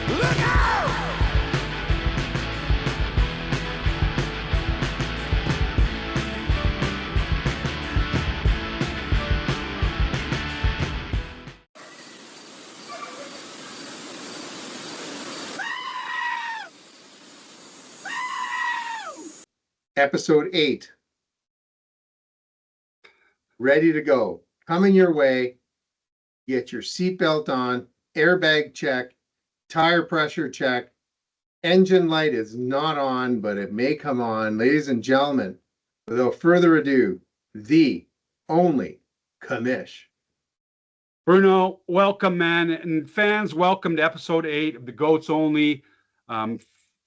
Look out! Episode 8. Ready to go. Coming your way. Get your seatbelt on, airbag check, tire pressure check. Engine light is not on, but it may come on. Ladies and gentlemen, without further ado, the only Commish. Bruno, welcome, man. And fans, welcome to episode 8 of the Goats Only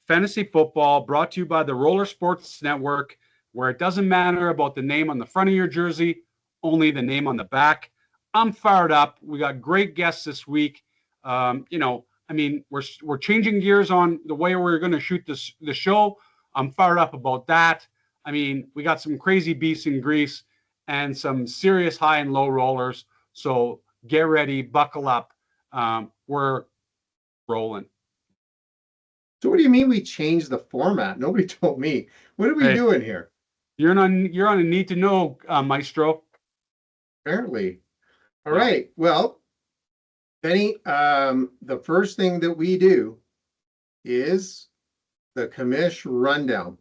Fantasy Football, brought to you by the Rowler Sports Network, where it doesn't matter about the name on the front of your jersey, only the name on the back. I'm fired up. We got great guests this week. We're changing gears on the way we're going to shoot the show. I'm fired up about that. I mean, we got some crazy beasts in grease and some serious high and low rollers. So get ready, buckle up. We're rolling. So what do you mean we changed the format? Nobody told me. What are we doing here? You're on a need to know, Maestro. Apparently. All right. Well, Benny, the first thing that we do is the Commish rundown.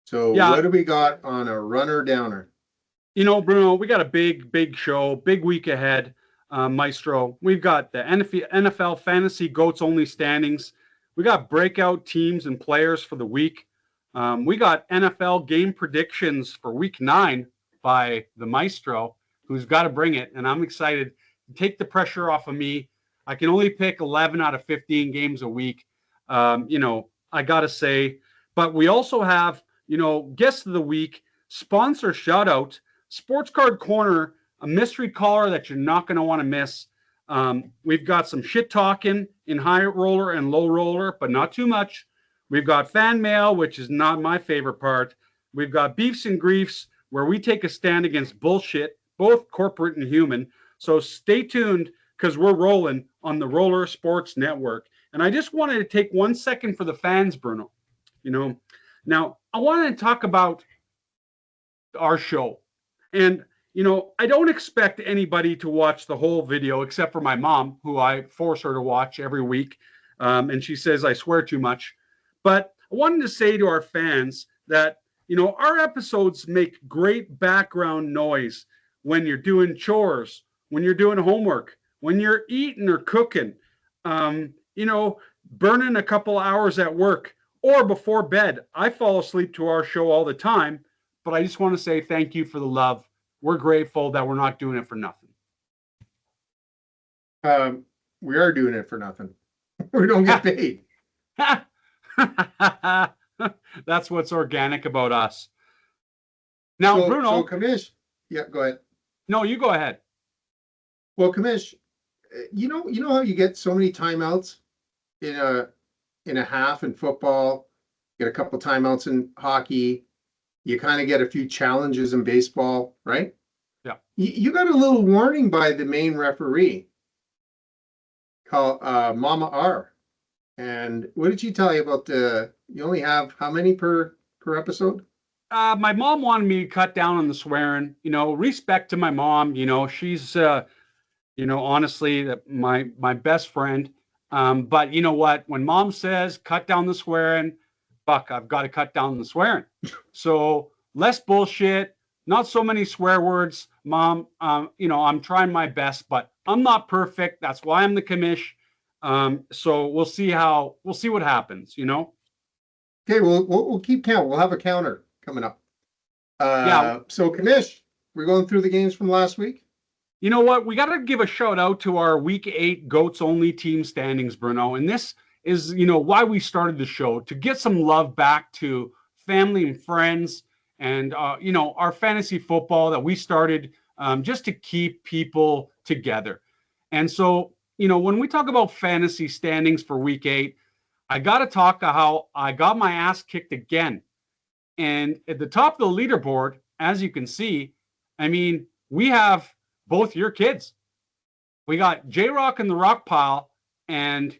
So what do we got on a runner downer? Bruno, we got a big show, big week ahead, Maestro. We've got the NFL Fantasy Goats Only standings. We got breakout teams and players for the week. We got NFL game predictions for week 9 by the Maestro, who's got to bring it. And I'm excited to take the pressure off of me. I can only pick 11 out of 15 games a week. I got to say, but we also have, guest of the week, sponsor shout out, Sports Card Corner, a mystery caller that you're not going to want to miss. We've got some shit talking in high roller and low roller, but not too much. We've got fan mail, which is not my favorite part. We've got beefs and griefs, where we take a stand against bullshit, both corporate and human. So stay tuned, because we're rolling on the Roller Sports Network. And I just wanted to take 1 second for the fans, Bruno. Now I wanted to talk about our show. And I don't expect anybody to watch the whole video except for my mom, who I force her to watch every week. And she says I swear too much. But I wanted to say to our fans that, our episodes make great background noise when you're doing chores, when you're doing homework, when you're eating or cooking, burning a couple hours at work or before bed. I fall asleep to our show all the time, but I just want to say thank you for the love. We're grateful that we're not doing it for nothing. We are doing it for nothing. We don't get paid. That's what's organic about us. Now, Bruno. So Commish, yeah, go ahead. No, you go ahead. Well, Commish, you know how you get so many timeouts in a half in football, get a couple timeouts in hockey. You kind of get a few challenges in baseball, right? Yeah. You got a little warning by the main referee called Mama R. And what did she tell you about you only have how many per episode? My mom wanted me to cut down on the swearing. Respect to my mom. She's, honestly, my best friend. But you know what? When mom says cut down the swearing, fuck, I've got to cut down the swearing. So less bullshit, not so many swear words, Mom. I'm trying my best, but I'm not perfect. That's why I'm the Commish. So we'll see what happens. Okay, we'll keep count. We'll have a counter coming up. So Commish, we're going through the games from last week. You know what? We got to give a shout out to our week 8 Goats Only team standings, Bruno. And this is, why we started the show, to get some love back to family and friends and, our fantasy football that we started just to keep people together. And so, when we talk about fantasy standings for week 8, I got to talk how I got my ass kicked again. And at the top of the leaderboard, as you can see, we have both your kids. We got J-Rock in the rock pile and,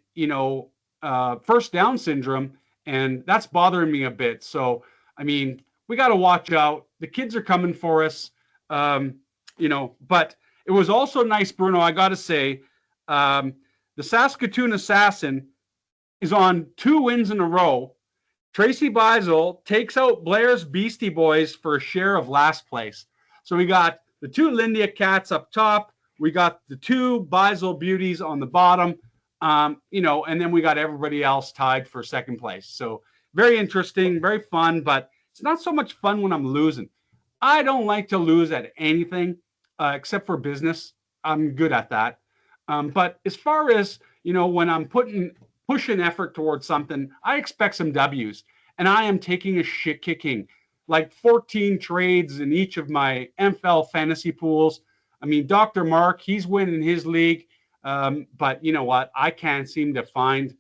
first down syndrome, and that's bothering me a bit. So, I mean, we got to watch out. The kids are coming for us, but it was also nice, Bruno, I got to say, the Saskatoon Assassin is on 2 wins in a row. Tracy Beisel takes out Blair's Beastie Boys for a share of last place. So we got the 2 Lindia Cats up top. We got the 2 Beisel Beauties on the bottom, and then we got everybody else tied for second place. So very interesting, very fun, but it's not so much fun when I'm losing. I don't like to lose at anything except for business. I'm good at that. But as far as, when I'm pushing effort towards something, I expect some W's. And I am taking a shit kicking, like 14 trades in each of my NFL fantasy pools. I mean, Dr. Mark, he's winning his league. But you know what? I can't seem to find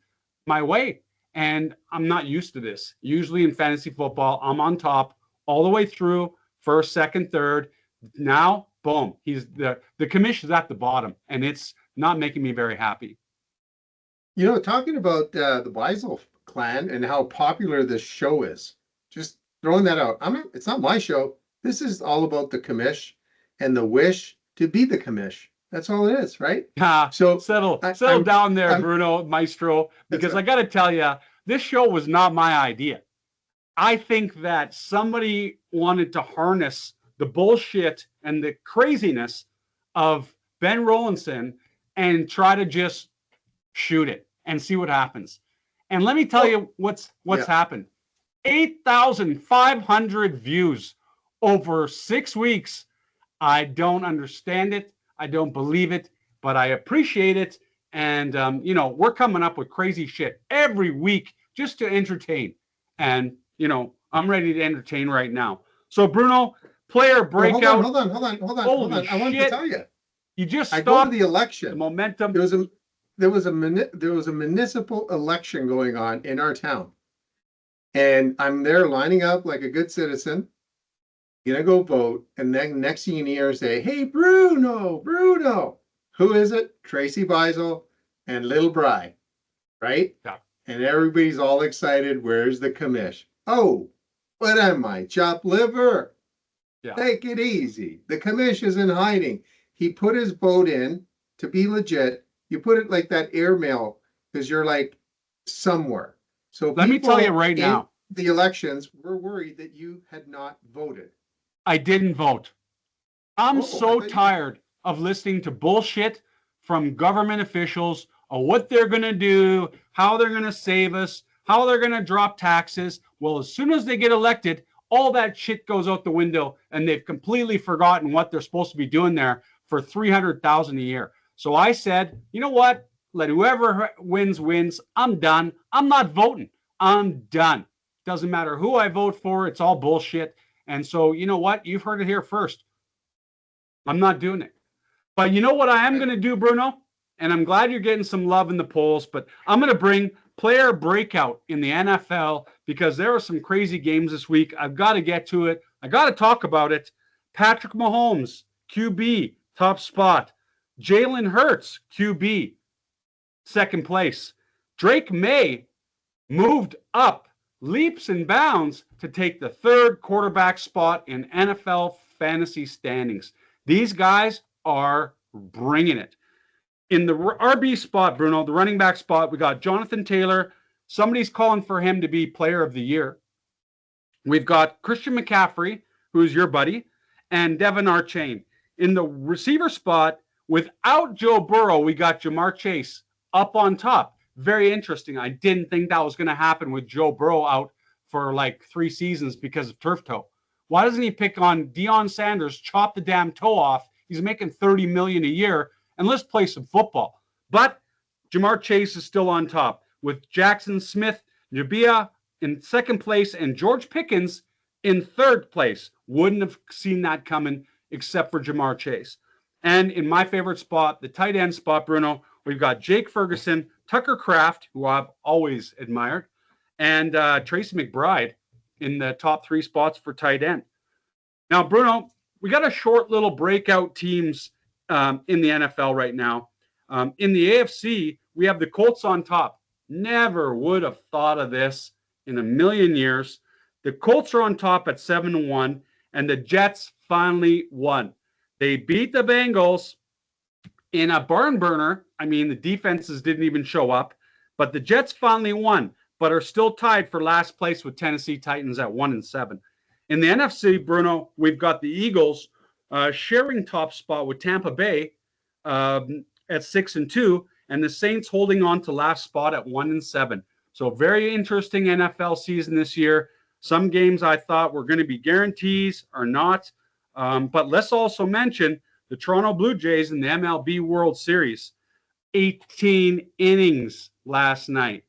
my way. And I'm not used to this. Usually in fantasy football, I'm on top all the way through, first, second, third. Now, boom, he's the commish is at the bottom, and it's not making me very happy. Talking about the Beisel clan and how popular this show is, just throwing that out. It's not my show. This is all about the commish and the wish to be the commish. That's all it is, right? Yeah. So settle down there, Bruno Maestro, because I got to tell you, this show was not my idea. I think that somebody wanted to harness the bullshit and the craziness of Ben Rollinson and try to just shoot it and see what happens. And let me tell you what's happened. 8,500 views over 6 weeks. I don't understand it. I don't believe it, but I appreciate it. And, we're coming up with crazy shit every week just to entertain. And, I'm ready to entertain right now. So, Bruno, player breakout. Hold on. I want to tell you. You just stopped. I go to the election. The momentum. There was a municipal election going on in our town. And I'm there lining up like a good citizen. Gonna go vote. And then next thing you hear say, hey, Bruno. Who is it? Tracy Beisel and Little Bry. Right? Yeah. And everybody's all excited. Where's the commish? Oh, what am I? Chopped liver? Yeah. Take it easy. The commish is in hiding. He put his vote in to be legit. You put it like that airmail because you're like somewhere. So let me tell you right now, the elections were worried that you had not voted. I didn't vote. I'm so tired of listening to bullshit from government officials of what they're going to do, how they're going to save us, how they're going to drop taxes. Well, as soon as they get elected, all that shit goes out the window and they've completely forgotten what they're supposed to be doing there for $300,000 a year. So I said, you know what? Let whoever wins. I'm done. I'm not voting. I'm done. Doesn't matter who I vote for. It's all bullshit. And so, you know what? You've heard it here first. I'm not doing it. But you know what I am going to do, Bruno? And I'm glad you're getting some love in the polls, but I'm going to bring player breakout in the NFL because there are some crazy games this week. I've got to get to it. I got to talk about it. Patrick Mahomes, QB, top spot. Jalen Hurts, QB, second place. Drake May moved up leaps and bounds to take the third quarterback spot in NFL fantasy standings. These guys are bringing it. In the RB spot, Bruno, the running back spot, we got Jonathan Taylor. Somebody's calling for him to be player of the year. We've got Christian McCaffrey, who's your buddy, and Devin Archain. In the receiver spot, without Joe Burrow, we got Jamar Chase up on top. Very interesting. I didn't think that was going to happen with Joe Burrow out for like 3 seasons because of turf toe. Why doesn't he pick on Deion Sanders, chop the damn toe off? He's making $30 million a year, and let's play some football. But Jamar Chase is still on top with Jackson Smith, Nabia in second place, and George Pickens in third place. Wouldn't have seen that coming except for Jamar Chase. And in my favorite spot, the tight end spot, Bruno, we've got Jake Ferguson, Tucker Kraft, who I've always admired, and Tracy McBride in the top 3 spots for tight end. Now, Bruno, we got a short little breakout teams in the NFL right now. In the AFC, we have the Colts on top. Never would have thought of this in a million years. The Colts are on top at 7-1, and the Jets finally won. They beat the Bengals in a barn burner. I mean, the defenses didn't even show up, but the Jets finally won, but are still tied for last place with Tennessee Titans at 1-7. In the NFC, Bruno, we've got the Eagles sharing top spot with Tampa Bay at 6-2, and the Saints holding on to last spot at 1-7. So very interesting NFL season this year. Some games I thought were going to be guarantees or not. But let's also mention the Toronto Blue Jays in the MLB World Series. 18 innings last night.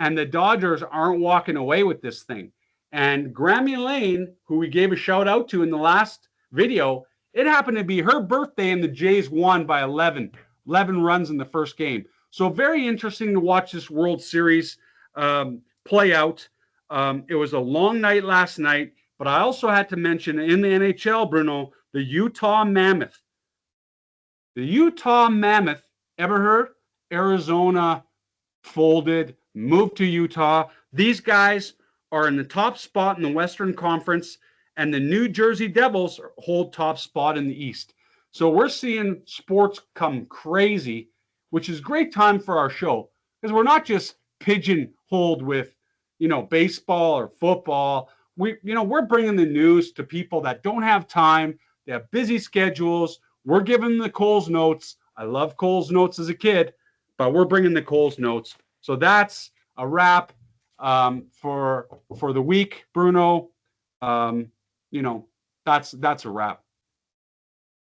And the Dodgers aren't walking away with this thing. And Grammy Lane, who we gave a shout out to in the last video, it happened to be her birthday and the Jays won by 11 runs in the first game. So very interesting to watch this World Series play out. It was a long night last night, but I also had to mention in the NHL, Bruno, the Utah Mammoth. The Utah Mammoth, ever heard? Arizona folded, moved to Utah. These guys are in the top spot in the Western Conference, and the New Jersey Devils hold top spot in the East. So we're seeing sports come crazy, which is great time for our show because we're not just pigeonholed with, baseball or football. We're bringing the news to people that don't have time. They have busy schedules. We're giving them the Coles notes. I love Coles notes as a kid, but we're bringing the Coles notes. So that's a wrap for the week, Bruno. That's a wrap.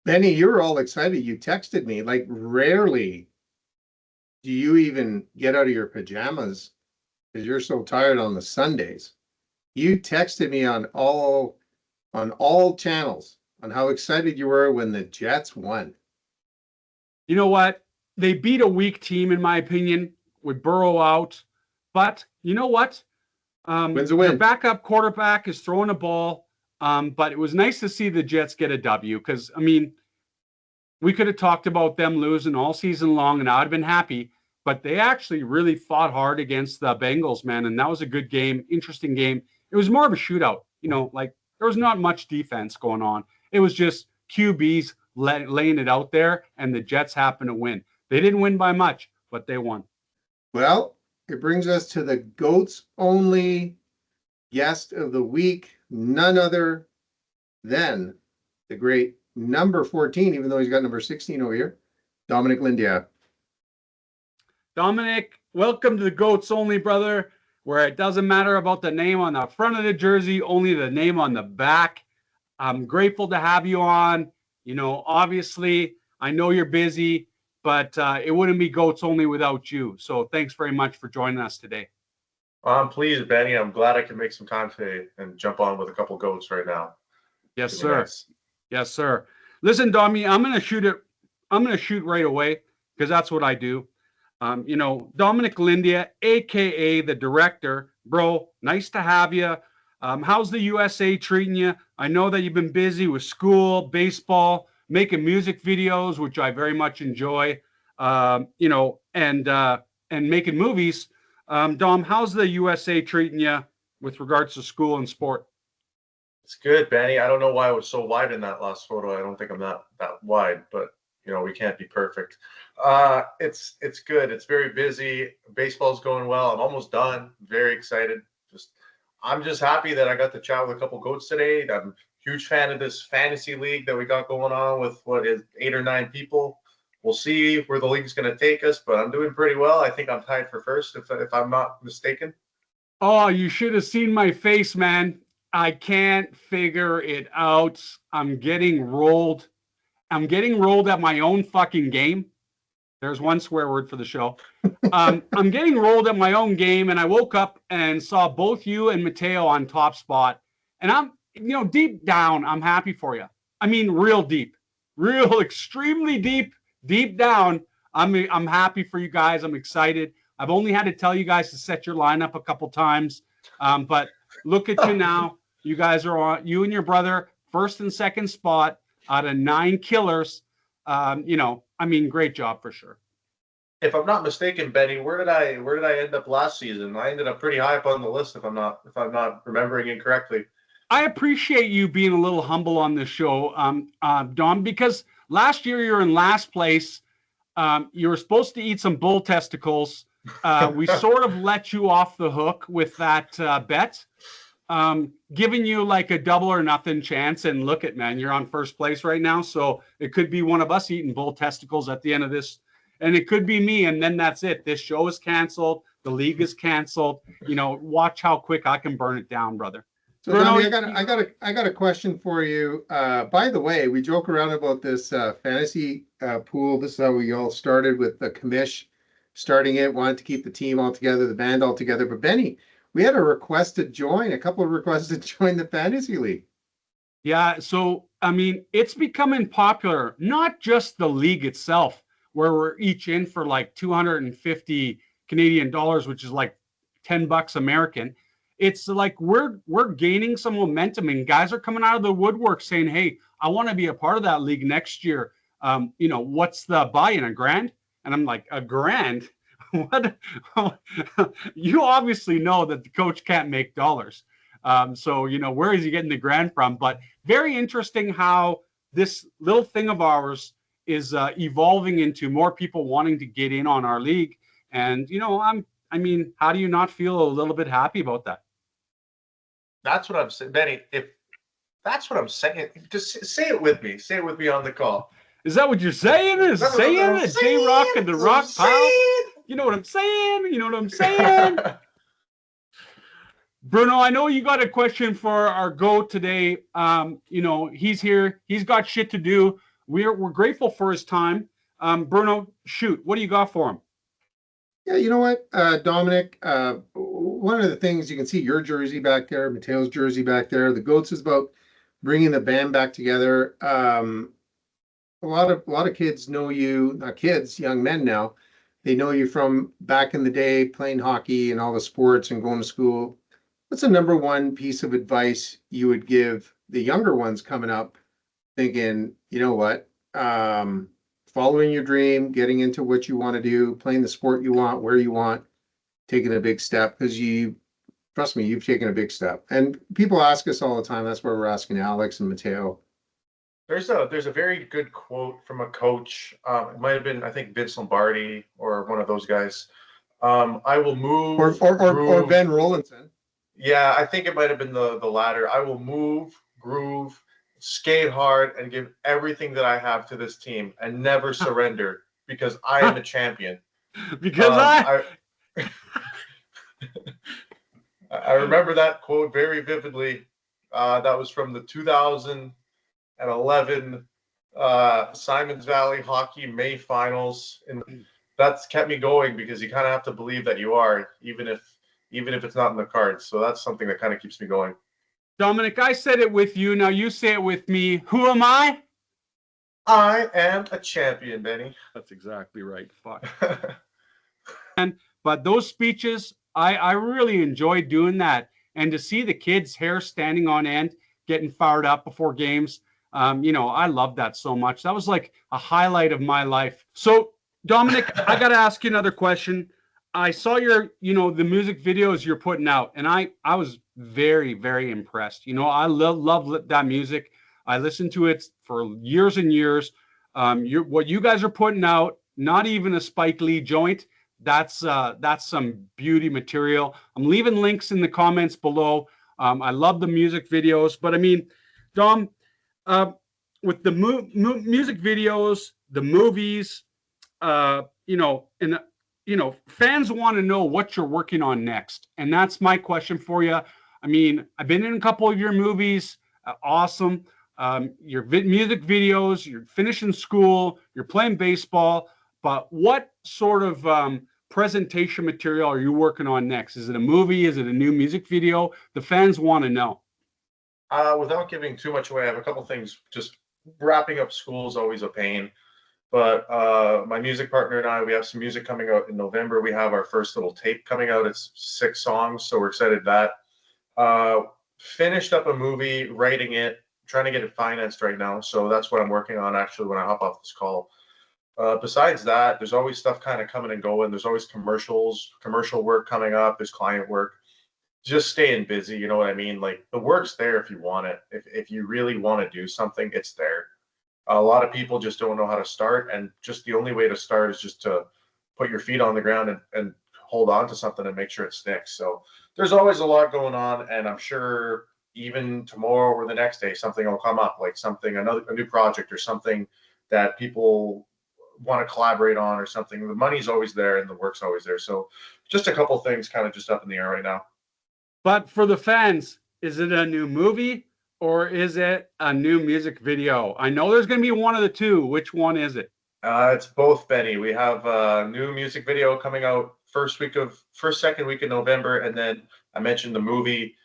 Benny, you were all excited. You texted me. Like, rarely do you even get out of your pajamas because you're so tired on the Sundays. You texted me on all channels on how excited you were when the Jets won. You know what? They beat a weak team, in my opinion, with Burrow out. But you know what? Wins a win. Their backup quarterback is throwing a ball. But it was nice to see the Jets get a W because, we could have talked about them losing all season long and I would have been happy. But they actually really fought hard against the Bengals, man. And that was a good game, interesting game. It was more of a shootout. There was not much defense going on. It was just QBs laying it out there, and the Jets happened to win. They didn't win by much, but they won. Well, it brings us to the GOATs only guest of the week, none other than the great number 14, even though he's got number 16 over here, Dominic Lindia. Dominic, welcome to the GOATs only, brother, where it doesn't matter about the name on the front of the jersey, only the name on the back. I'm grateful to have you on. Obviously, I know you're busy, but it wouldn't be GOATs only without you. So thanks very much for joining us today. I'm pleased, Benny. I'm glad I can make some time today and jump on with a couple GOATs right now. Yes, sir. Nice. Yes, sir. Listen, Dommy, I'm going to shoot right away because that's what I do. Dominic Lindia, a.k.a. the director. Bro, nice to have you. How's the USA treating you? I know that you've been busy with school, baseball, making music videos, which I very much enjoy, and making movies. Dom, how's the USA treating you with regards to school and sport? It's good, Benny. I don't know why I was so wide in that last photo. I don't think I'm that wide, but we can't be perfect. It's good. It's very busy. Baseball's going well. I'm almost done. Very excited. I'm just happy that I got to chat with a couple GOATs today. I'm a huge fan of this fantasy league that we got going on with 8 or 9 people. We'll see where the league's going to take us, but I'm doing pretty well. I think I'm tied for first, if I'm not mistaken. Oh, you should have seen my face, man. I can't figure it out. I'm getting rolled at my own fucking game. There's one swear word for the show. I'm getting rolled at my own game, and I woke up and saw both you and Mateo on top spot. And I'm, deep down, I'm happy for you. I mean, real deep, real extremely deep down. I'm happy for you guys. I'm excited. I've only had to tell you guys to set your lineup a couple times, but look at you now. You guys are on. You and your brother, first and second spot out of 9 killers. Great job for sure. if I'm not mistaken, Benny, where did I end up last season? I ended up pretty high up on the list if I'm not remembering incorrectly. I appreciate you being a little humble on this show, Dom, because last year you were in last place. You were supposed to eat some bull testicles. We sort of let you off the hook with that bet, giving you like a double or nothing chance. And look at, man, you're on first place right now. So it could be one of us eating bull testicles at the end of this. And it could be me. And then that's it. This show is canceled. The league is canceled. Watch how quick I can burn it down, brother. So Tommy, I got a question for you. By the way, we joke around about this fantasy pool. This is how we all started with the Commish starting it, wanted to keep the team all together, the band all together. But Benny, we had a couple of requests to join the fantasy league. Yeah, so I mean, it's becoming popular, not just the league itself, where we're each in for like 250 Canadian dollars, which is like $10 American. It's like we're gaining some momentum, and guys are coming out of the woodwork saying, "Hey, I want to be a part of that league next year." What's the buy-in? $1,000? And I'm like, $1,000? What? You obviously know that the coach can't make dollars. So where is he getting the $1,000 from? But very interesting how this little thing of ours is evolving into more people wanting to get in on our league. And how do you not feel a little bit happy about that? That's what I'm saying, Benny. If that's what I'm saying, just say it with me. Say it with me on the call. Is that what you're saying? Is saying it? J-Rock and the Rock Pile? You know what I'm saying? You know what I'm saying? Bruno, I know you got a question for our GOAT today. He's here. He's got shit to do. We're grateful for his time. Bruno, shoot. What do you got for him? Yeah, you know what, Dominic, one of the things you can see your jersey back there, Mateo's jersey back there, the GOATs is about bringing the band back together. A lot of kids know you, not kids, young men now. They know you from back in the day playing hockey and all the sports and going to school. What's the number one piece of advice you would give the younger ones coming up thinking, you know what, following your dream, getting into what you want to do, playing the sport you want, where you want, taking a big step, because trust me, you've taken a big step. And people ask us all the time. That's why we're asking Alex and Mateo. There's a very good quote from a coach. It might have been, I think, Vince Lombardi or one of those guys. I will move. Or Ben Rollinson. Yeah, I think it might have been the latter. I will move, groove, skate hard, and give everything that I have to this team and never surrender because I am a champion. Because I remember that quote very vividly. That was from the 2011 Simons Valley Hockey May Finals, and that's kept me going because you kind of have to believe that you are, even if it's not in the cards. So that's something that kind of keeps me going. Dominic, I said it with you. Now you say it with me. Who am I? I am a champion, Benny. That's exactly right. Fuck. But those speeches, I really enjoyed doing that. And to see the kids' hair standing on end, getting fired up before games, I love that so much. That was like a highlight of my life. So, Dominic, I got to ask you another question. I saw the music videos you're putting out, and I was very, very impressed. I love that music. I listened to it for years and years. What you guys are putting out, not even a Spike Lee joint. That's some beauty material. I'm leaving links in the comments below. I love the music videos, but I mean, Dom, with the music videos, the movies, fans want to know what you're working on next. And that's my question for you. I mean, I've been in a couple of your movies. Awesome. Your music videos, you're finishing school, you're playing baseball, but what sort of presentation material are you working on next? Is it a movie? Is it a new music video? The fans want to know. Without giving too much away, I have a couple things. Just wrapping up school is always a pain. But my music partner and I, we have some music coming out in November. We have our first little tape coming out. It's 6 songs, so we're excited that. Finished up a movie, writing it, trying to get it financed right now. So that's what I'm working on actually when I hop off this call. Besides that, there's always stuff kind of coming and going. There's always commercial work coming up. There's client work. Just staying busy, you know what I mean? Like the work's there if you want it. If you really want to do something, it's there. A lot of people just don't know how to start, and just the only way to start is just to put your feet on the ground and hold on to something and make sure it sticks. So there's always a lot going on, and I'm sure even tomorrow or the next day something will come up, like a new project or something that people want to collaborate on or something. The money's always there and the work's always there. So just a couple things kind of just up in the air right now. But for the fans, is it a new movie or is it a new music video? I know there's going to be one of the two. Which one is it? It's both, Benny. We have a new music video coming out second week of November, and then I mentioned the movie.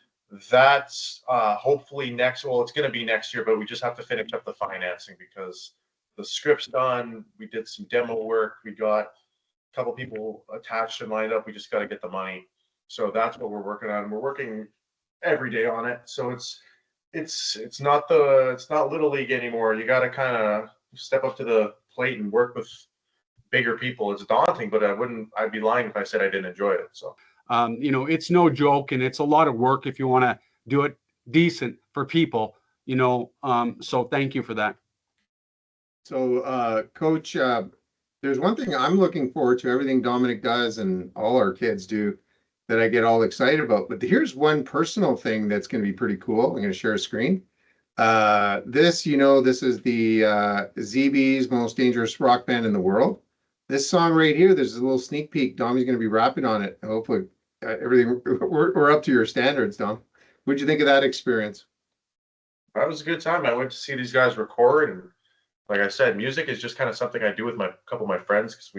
That's hopefully next. Well, it's going to be next year, but we just have to finish up the financing because the script's done. We did some demo work. We got a couple people attached and lined up. We just got to get the money. So that's what we're working on. We're working every day on it. So it's not little league anymore. You got to kind of step up to the plate and work with bigger people. It's daunting, but I'd be lying if I said I didn't enjoy it. So it's no joke, and it's a lot of work if you want to do it decent for people. So thank you for that. So, Coach, there's one thing I'm looking forward to. Everything Dominic does and all our kids do that I get all excited about. But here's one personal thing that's going to be pretty cool. I'm going to share a screen. This is the ZB's most dangerous rock band in the world. This song right here, there's a little sneak peek. Dom's going to be rapping on it. Hopefully, everything we're up to your standards, Dom. What'd you think of that experience? That was a good time. I went to see these guys record, and like I said, music is just kind of something I do with a couple of my friends because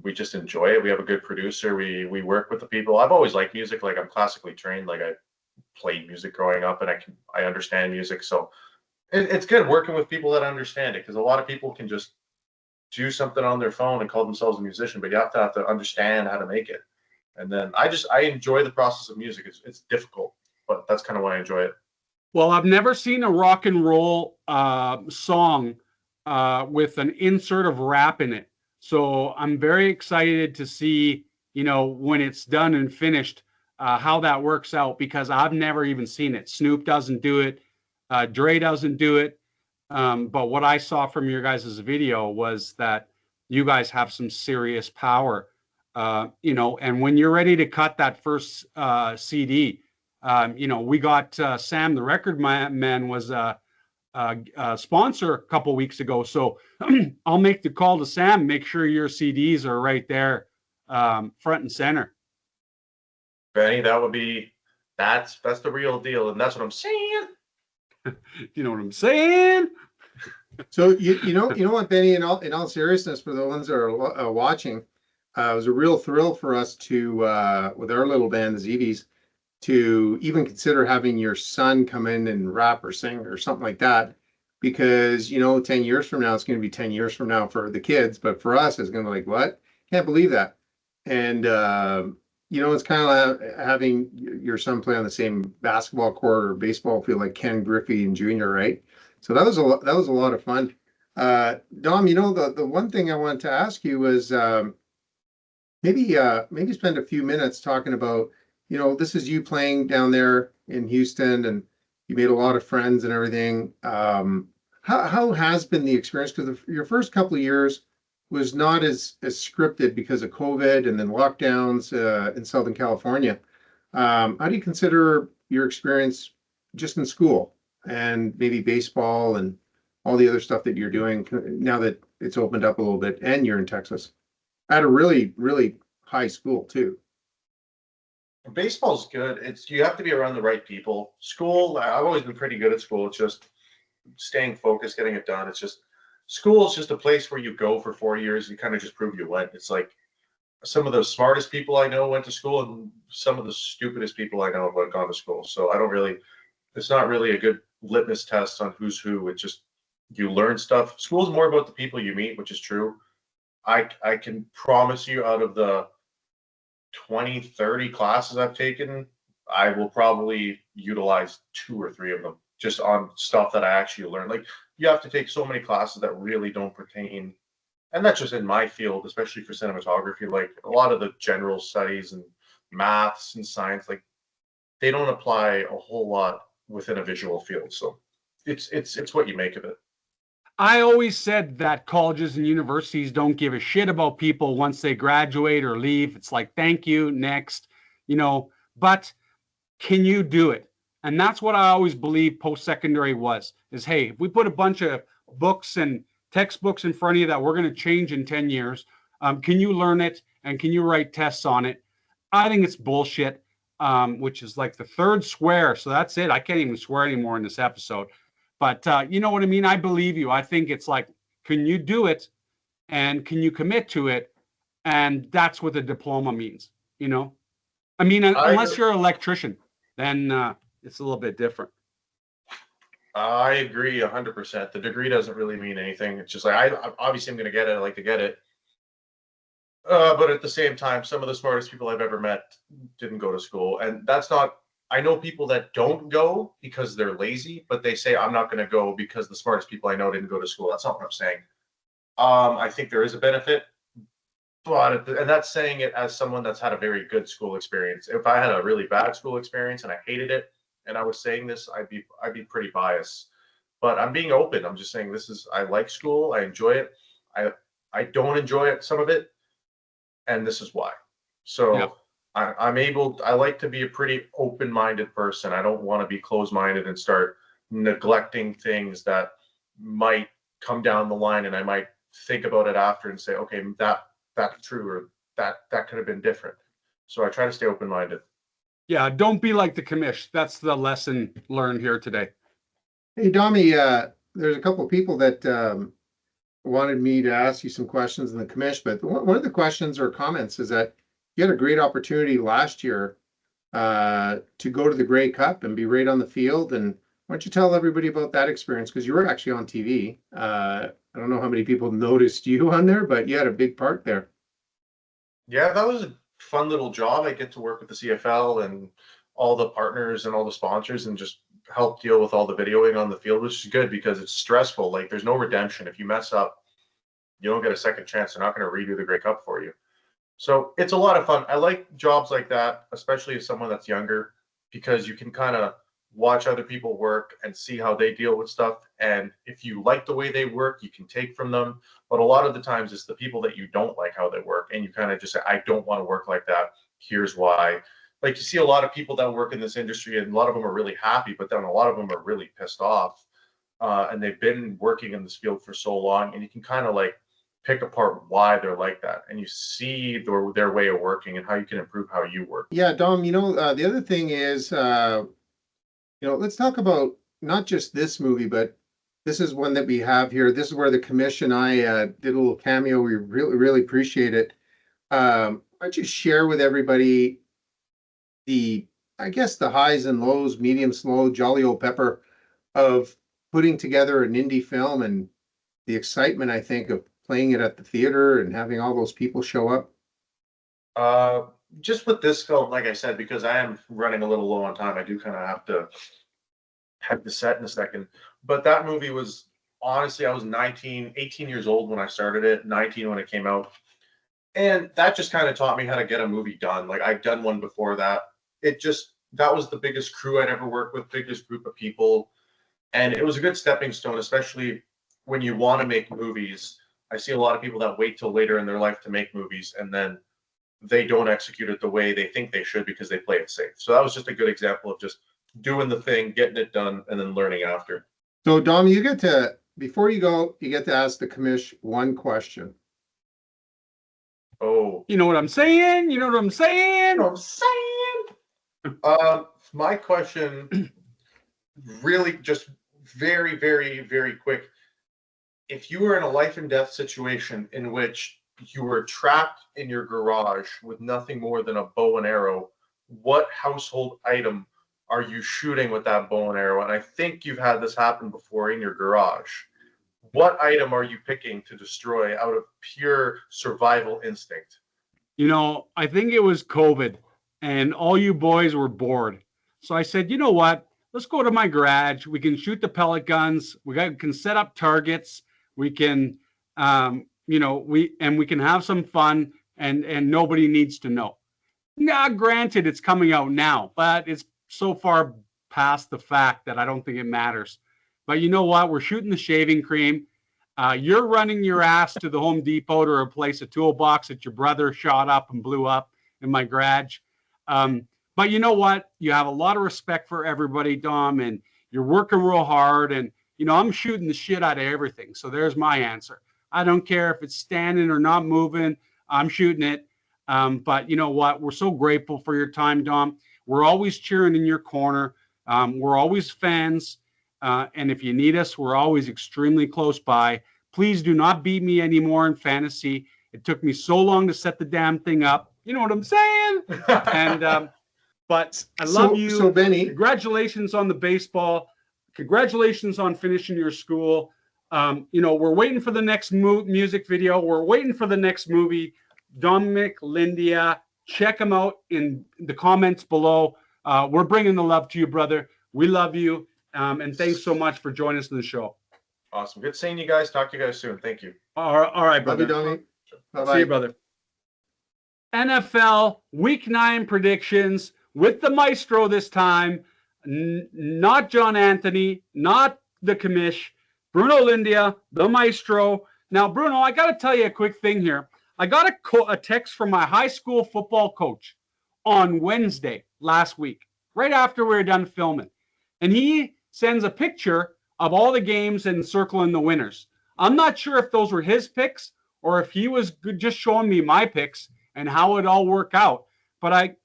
we just enjoy it. We have a good producer. We work with the people. I've always liked music. Like I'm classically trained. Like I played music growing up, and I understand music. So it's good working with people that understand it, because a lot of people can just do something on their phone and call themselves a musician, but you have to understand how to make it. And then I enjoy the process of music. It's difficult, but that's kind of why I enjoy it. Well, I've never seen a rock and roll song with an insert of rap in it. So I'm very excited to see, when it's done and finished, how that works out, because I've never even seen it. Snoop doesn't do it. Dre doesn't do it. But what I saw from your guys' video was that you guys have some serious power, and when you're ready to cut that first CD, we got Sam, the record man was a sponsor a couple weeks ago. So I'll make the call to Sam, make sure your CDs are right there, front and center. Benny, that's the real deal. And that's what I'm saying. You know what I'm saying? So you know what, Benny, in all seriousness, for the ones that are watching, it was a real thrill for us to with our little band, the ZBs, to even consider having your son come in and rap or sing or something like that, because 10 years from now, it's going to be 10 years from now for the kids, but for us, it's going to be like, what? Can't believe that. And it's kind of like having your son play on the same basketball court or baseball field like Ken Griffey and Jr., right? So that was a lot of fun. Dom, the one thing I wanted to ask you was maybe spend a few minutes talking about, this is you playing down there in Houston, and you made a lot of friends and everything. How has been the experience? Because your first couple of years was not as scripted because of COVID and then lockdowns in Southern California. How do you consider your experience just in school and maybe baseball and all the other stuff that you're doing now that it's opened up a little bit and you're in Texas at a really, really high school too? Baseball's good. You have to be around the right people. School, I've always been pretty good at school. It's just staying focused, getting it done. School is just a place where you go for 4 years. You kind of just prove you went. It's like some of the smartest people I know went to school, and some of the stupidest people I know have gone to school. So it's not really a good litmus test on who's who. It's just, you learn stuff. School's more about the people you meet, which is true. I can promise you, out of the 20, 30 classes I've taken, I will probably utilize 2 or 3 of them just on stuff that I actually learned. Like, you have to take so many classes that really don't pertain and that's just in my field, especially for cinematography, like a lot of the general studies and maths and science, like they don't apply a whole lot within a visual field. So it's what you make of it. I always said that colleges and universities don't give a shit about people once they graduate or leave. It's like, thank you, next, but can you do it? And that's what I always believe post-secondary was, is, hey, if we put a bunch of books and textbooks in front of you that we're going to change in 10 years, can you learn it and can you write tests on it? I think it's bullshit, which is like the third swear. So that's it. I can't even swear anymore in this episode. But you know what I mean? I believe you. I think it's like, can you do it and can you commit to it? And that's what the diploma means, I mean, unless you're an electrician, then it's a little bit different. I agree 100%. The degree doesn't really mean anything. It's just like, I obviously I'm going to get it. I like to get it. But at the same time, some of the smartest people I've ever met didn't go to school. And that's not, I know people that don't go because they're lazy, but they say, I'm not going to go because the smartest people I know didn't go to school. That's not what I'm saying. I think there is a benefit, but, and that's saying it as someone that's had a very good school experience. If I had a really bad school experience and I hated it, and I was saying this, I'd be pretty biased. But I'm being open. I'm just saying I like school. I enjoy it. I don't enjoy it, some of it, and this is why. So Yeah. I like to be a pretty open-minded person. I don't want to be closed-minded and start neglecting things that might come down the line, and I might think about it after and say, okay, that's true, or that could have been different. So I try to stay open-minded. Yeah, don't be like the commish. That's the lesson learned here today. Hey, Domi, there's a couple of people that wanted me to ask you some questions in the commish, but one of the questions or comments is that you had a great opportunity last year to go to the Grey Cup and be right on the field. And why don't you tell everybody about that experience? Because you were actually on TV. I don't know how many people noticed you on there, but you had a big part there. Yeah, that was a fun little job. I get to work with the CFL and all the partners and all the sponsors and just help deal with all the videoing on the field, which is good because it's stressful. Like, there's no redemption. If you mess up, you don't get a second chance. They're not going to redo the Grey Cup for you. So it's a lot of fun. I like jobs like that, especially as someone that's younger, because you can kind of watch other people work and see how they deal with stuff. And if you like the way they work, you can take from them. But a lot of the times it's the people that you don't like how they work. And you kind of just say, I don't want to work like that. Here's why. Like, you see a lot of people that work in this industry, and a lot of them are really happy, but then a lot of them are really pissed off. And they've been working in this field for so long, and you can kind of like pick apart why they're like that, and you see their way of working and how you can improve how you work. Yeah, Dom, the other thing is, let's talk about not just this movie, but this is one that we have here. This is where the commish and I did a little cameo. We really, really appreciate it. Why don't you share with everybody the highs and lows, medium, slow, jolly old pepper of putting together an indie film and the excitement, I think, of playing it at the theater and having all those people show up? Just with this film, like I said, because I am running a little low on time, I do kind of have to head the set in a second. But that movie was, honestly, I was 18 years old when I started it, 19 when it came out. And that just kind of taught me how to get a movie done. Like, I'd done one before that. That was the biggest crew I'd ever worked with, biggest group of people. And it was a good stepping stone, especially when you want to make movies. I see a lot of people that wait till later in their life to make movies, and then they don't execute it the way they think they should because they play it safe. So that was just a good example of just doing the thing, getting it done, and then learning after. So, Dom, before you go, you get to ask the commish one question. Oh. You know what I'm saying? You know what I'm saying? My question, really just very, very, very quick. If you were in a life and death situation in which you were trapped in your garage with nothing more than a bow and arrow, what household item are you shooting with that bow and arrow? And I think you've had this happen before in your garage. What item are you picking to destroy out of pure survival instinct? I think it was COVID and all you boys were bored. So I said, you know what? Let's go to my garage. We can shoot the pellet guns. We can set up targets. We can, we can have some fun, and nobody needs to know. Now, granted, it's coming out now, but it's so far past the fact that I don't think it matters. But you know what? We're shooting the shaving cream. You're running your ass to the Home Depot to replace a toolbox that your brother shot up and blew up in my garage. But you know what? You have a lot of respect for everybody, Dom, and you're working real hard. And, I'm shooting the shit out of everything. So there's my answer. I don't care if it's standing or not moving. I'm shooting it. But you know what? We're so grateful for your time, Dom. We're always cheering in your corner. We're always fans. And if you need us, we're always extremely close by. Please do not beat me anymore in fantasy. It took me so long to set the damn thing up. You know what I'm saying? And but I love you. So Benny, congratulations on the baseball. Congratulations on finishing your school. We're waiting for the next music video. We're waiting for the next movie. Dominic Lindia. Check him out in the comments below. We're bringing the love to you, brother. We love you. And thanks so much for joining us in the show. Awesome. Good seeing you guys. Talk to you guys soon. Thank you. All right, brother. Love you, Dominic. Bye-bye. See you, brother. NFL Week 9 predictions with the maestro this time. Not John Anthony, not the Commish. Bruno Lindia, the maestro. Now, Bruno, I got to tell you a quick thing here. I got a text from my high school football coach on Wednesday last week, right after we were done filming. And he sends a picture of all the games and circling the winners. I'm not sure if those were his picks or if he was just showing me my picks and how it all worked out. But I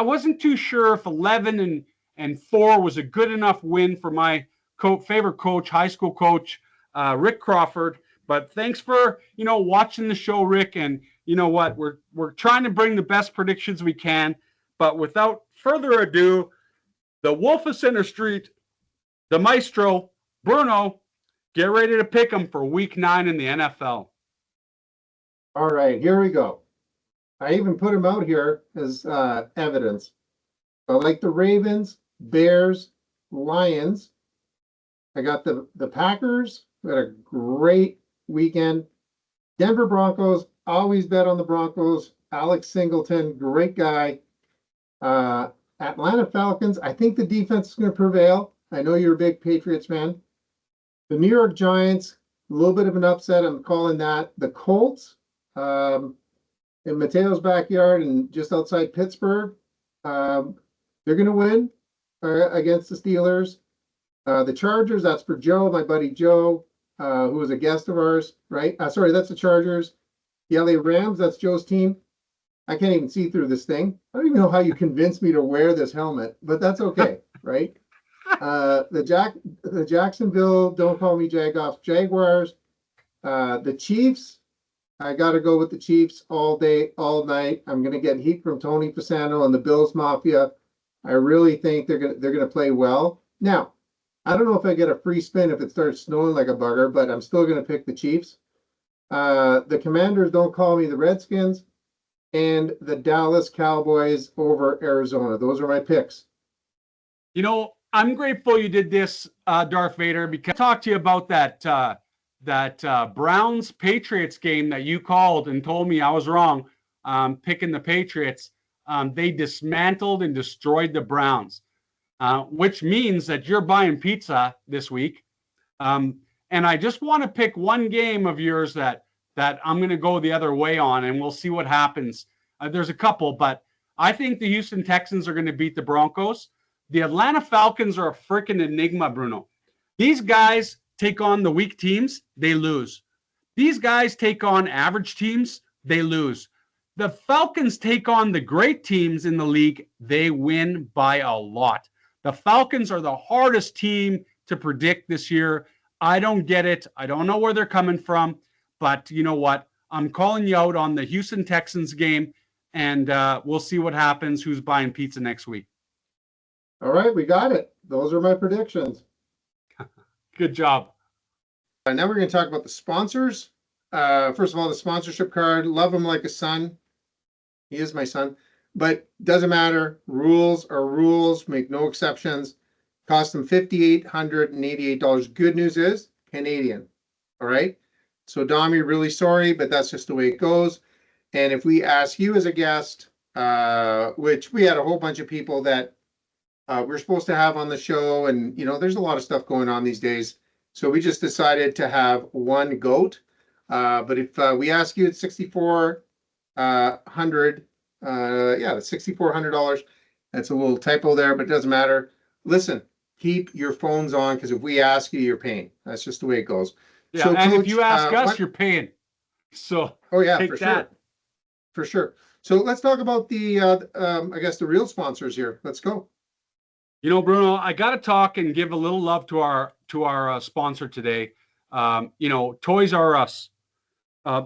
wasn't too sure if 11 and 4 was a good enough win for my favorite coach, high school coach, Rick Crawford. But thanks for, watching the show, Rick. And you know what? We're trying to bring the best predictions we can. But without further ado, the Wolf of Center Street, the maestro, Bruno, get ready to pick him for Week 9 in the NFL. All right, here we go. I even put him out here as evidence. I like the Ravens, Bears, Lions. I got the Packers. We had a great weekend. Denver Broncos, always bet on the Broncos. Alex Singleton, great guy. Atlanta Falcons, I think the defense is going to prevail. I know you're a big Patriots fan. The New York Giants, a little bit of an upset. I'm calling that. The Colts, in Mateo's backyard and just outside Pittsburgh, they're going to win against the Steelers. The Chargers, that's for Joe, my buddy Joe, who was a guest of ours, right? Sorry, that's the Chargers. The LA Rams, that's Joe's team. I can't even see through this thing. I don't even know how you convinced me to wear this helmet, but that's okay, right? The Jacksonville, don't call me Jagoffs, Jaguars. The Chiefs, I got to go with the Chiefs all day, all night. I'm going to get heat from Tony Pisano and the Bills Mafia. I really think they're going to play well. Now, I don't know if I get a free spin if it starts snowing like a bugger, but I'm still going to pick the Chiefs. The Commanders, don't call me the Redskins. And the Dallas Cowboys over Arizona. Those are my picks. I'm grateful you did this, Darth Vader, because I talked to you about that Browns Patriots game that you called and told me I was wrong picking the Patriots. They dismantled and destroyed the Browns, which means that you're buying pizza this week. And I just want to pick one game of yours that I'm going to go the other way on, and we'll see what happens. There's a couple, but I think the Houston Texans are going to beat the Broncos. The Atlanta Falcons are a freaking enigma, Bruno. These guys take on the weak teams, they lose. These guys take on average teams, they lose. The Falcons take on the great teams in the league, they win by a lot. The Falcons are the hardest team to predict this year. I don't get it. I don't know where they're coming from. But you know what? I'm calling you out on the Houston Texans game, and we'll see what happens. Who's buying pizza next week? All right, we got it. Those are my predictions. Good job. Now we're going to talk about the sponsors. First of all, the sponsorship card. Love him like a son. He is my son. But doesn't matter. Rules are rules. Make no exceptions. Cost them $5,888. Good news is Canadian. All right. So Dommy, really sorry, but that's just the way it goes. And if we ask you as a guest, which we had a whole bunch of people that we're supposed to have on the show, and there's a lot of stuff going on these days. So we just decided to have one goat. But if we ask you at $6,400, that's $6,400. That's a little typo there, but it doesn't matter. Listen, keep your phones on, because if we ask you, you're paying. That's just the way it goes. Yeah, So, and Coach, if you ask us, you're paying. So oh yeah, take for that. sure, for sure. So let's talk about the, I guess the real sponsors here. Let's go. Bruno, I got to talk and give a little love to our sponsor today. Toys R Us.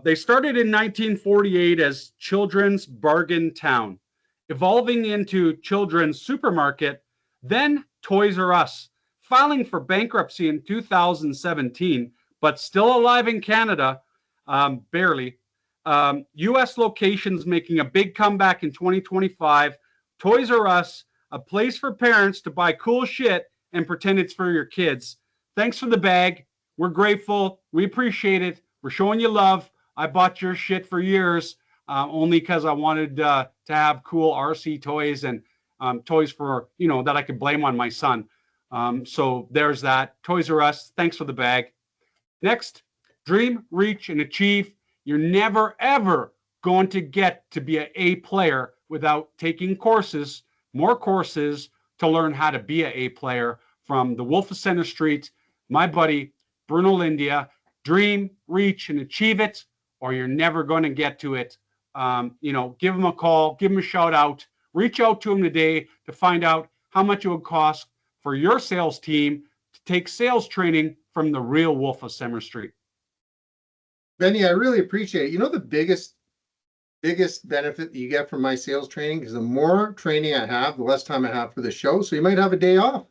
They started in 1948 as Children's Bargain Town, evolving into Children's Supermarket, then Toys R Us, filing for bankruptcy in 2017, but still alive in Canada, barely. U.S. locations making a big comeback in 2025. Toys R Us, a place for parents to buy cool shit and pretend it's for your kids. Thanks for the bag. We're grateful. We appreciate it. We're showing you love. I bought your shit for years, only because I wanted to have cool RC toys and toys for, that I could blame on my son. So there's that. Toys R Us. Thanks for the bag. Next, dream, reach, and achieve. You're never, ever going to get to be an A player without taking courses, more courses, to learn how to be an A player from the Wolf of Center Street, my buddy, Bruno Lindia. Dream, reach, and achieve it, or you're never going to get to it. Give him a call, give him a shout out, reach out to him today to find out how much it would cost for your sales team to take sales training from the real Wolf of Center Street. Benny, I really appreciate it. The biggest benefit that you get from my sales training is the more training I have, the less time I have for the show. So you might have a day off,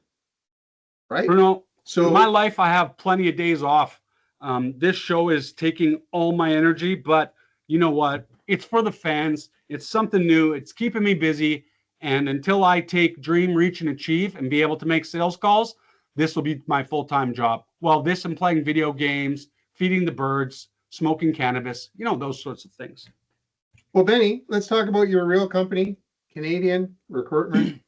right? Bruno, so in my life, I have plenty of days off. This show is taking all my energy, but you know what? It's for the fans. It's something new. It's keeping me busy. And until I take dream, reach, and achieve and be able to make sales calls, this will be my full-time job. Well, this and playing video games, feeding the birds, smoking cannabis, those sorts of things. Well, Benny, let's talk about your real company, Canadian Recruitment.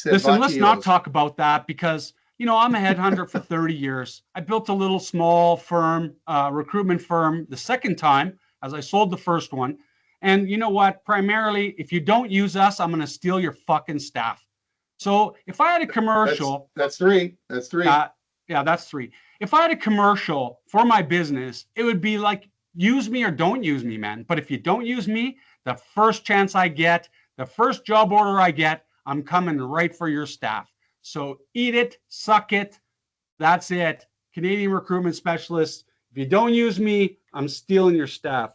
Listen, let's not talk about that because, I'm a headhunter for 30 years. I built a little small firm, recruitment firm, the second time as I sold the first one. And you know what? Primarily, if you don't use us, I'm going to steal your fucking staff. So if I had a commercial. That's three. That's three. Yeah, that's three. If I had a commercial for my business, it would be like, use me or don't use me, man. But if you don't use me, the first chance I get, the first job order I get, I'm coming right for your staff. So eat it, suck it. That's it. Canadian Recruitment Specialist. If you don't use me, I'm stealing your staff.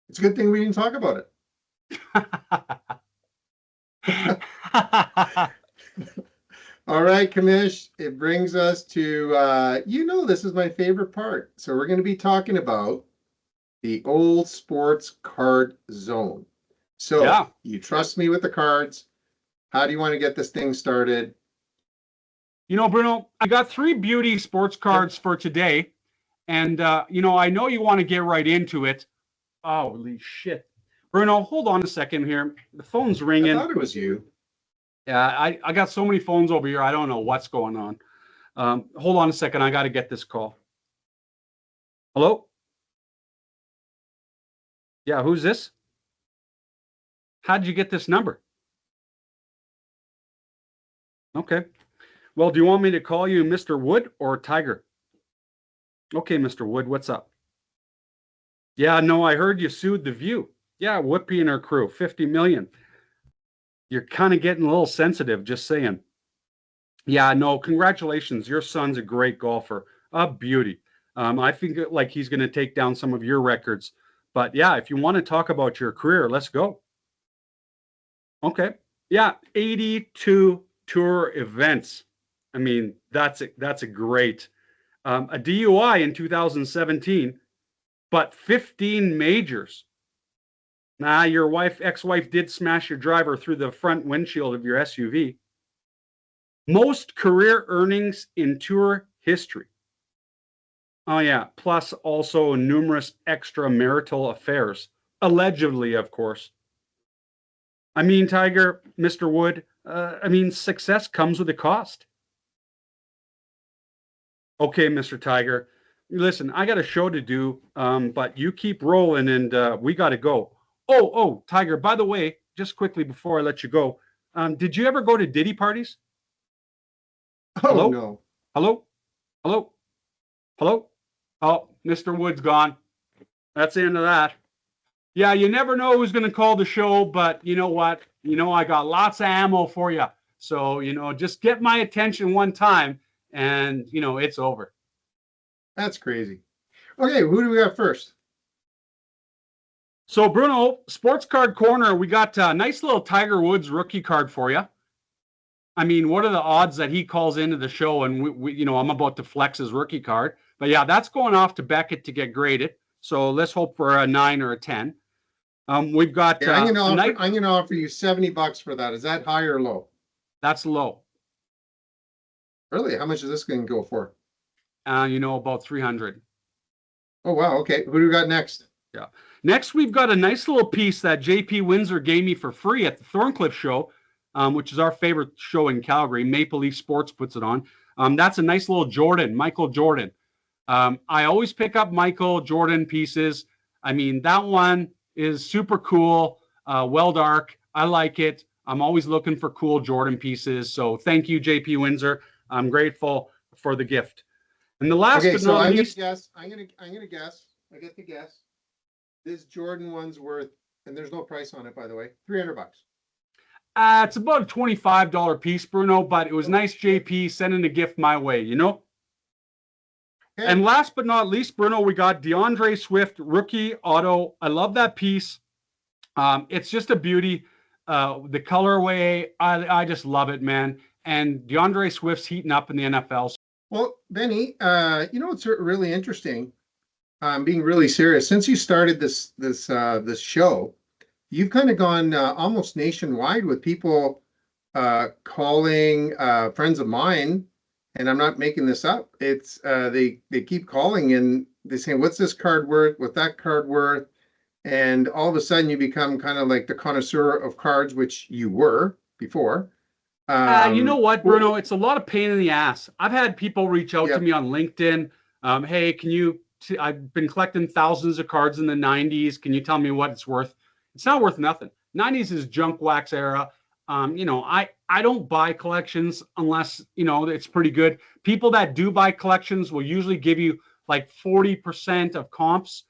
It's a good thing we didn't talk about it. All right, Commish, it brings us to, this is my favorite part. So we're going to be talking about the old sports card zone. So yeah. You trust me with the cards. How do you want to get this thing started? Bruno, I got 3 beauty sports cards for today. And, I know you want to get right into it. Holy shit. Bruno, hold on a second here. The phone's ringing. I thought it was you. Yeah, I got so many phones over here. I don't know what's going on. Hold on a second. I got to get this call. Hello? Yeah, who's this? How'd you get this number? Okay. Well, do you want me to call you Mr. Wood or Tiger? Okay, Mr. Wood, what's up? Yeah, no, I heard you sued The View. Yeah, Whoopi and her crew, $50 million. You're kind of getting a little sensitive, just saying. Yeah, no, congratulations. Your son's a great golfer. A beauty. I think like he's going to take down some of your records. But yeah, if you want to talk about your career, let's go. Okay. Yeah, 82 tour events. I mean, that's a great. A DUI in 2017, but 15 majors. Nah, your ex-wife did smash your driver through the front windshield of your SUV. Most career earnings in tour history. Oh, yeah. Plus also numerous extramarital affairs. Allegedly, of course. I mean, Tiger, Mr. Wood, success comes with a cost. Okay, Mr. Tiger. Listen, I got a show to do, but you keep rolling and we got to go. Oh, Tiger, by the way, just quickly before I let you go, did you ever go to Diddy parties? Oh, Hello? no. Hello? Hello? Hello? Oh, Mr. Wood's gone. That's the end of that. Yeah, you never know who's going to call the show, but you know what? I got lots of ammo for you. So, just get my attention one time and, it's over. That's crazy. Okay, who do we got first? So, Bruno, Sports Card Corner, we got a nice little Tiger Woods rookie card for you. I mean, what are the odds that he calls into the show and we I'm about to flex his rookie card. But yeah, that's going off to Beckett to get graded. So let's hope for a 9 or a 10. We've got. Yeah, I'm gonna offer you $70 for that. Is that high or low? That's low. Really? How much is this going to go for? About 300. Oh wow. Okay. Who do we got next? Yeah. Next, we've got a nice little piece that JP Windsor gave me for free at the Thorncliffe show, which is our favorite show in Calgary. Maple Leaf Sports puts it on. That's a nice little Jordan, Michael Jordan. I always pick up Michael Jordan pieces. I mean, that one is super cool, well dark. I like it. I'm always looking for cool Jordan pieces. So thank you, JP Windsor. I'm grateful for the gift. And the last but not least, I'm gonna guess. I get to guess. This Jordan one's worth, and there's no price on it, by the way, $300. It's about a $25 piece, Bruno, but it was nice, JP, sending a gift my way, Okay. And last but not least, Bruno, we got DeAndre Swift, rookie auto. I love that piece. It's just a beauty. The colorway, I just love it, man. And DeAndre Swift's heating up in the NFL. Well, Benny, it's really interesting. I'm being really serious. Since you started this show, you've kind of gone almost nationwide with people calling friends of mine, and I'm not making this up. It's they keep calling and they say, "What's this card worth? What's that card worth?" And all of a sudden, you become kind of like the connoisseur of cards, which you were before. You know what, Bruno? It's a lot of pain in the ass. I've had people reach out to me on LinkedIn. Hey, I've been collecting thousands of cards in the 90s. Can you tell me what it's worth? It's not worth nothing. 90s is junk wax era. I don't buy collections unless, it's pretty good. People that do buy collections will usually give you like 40% of comps,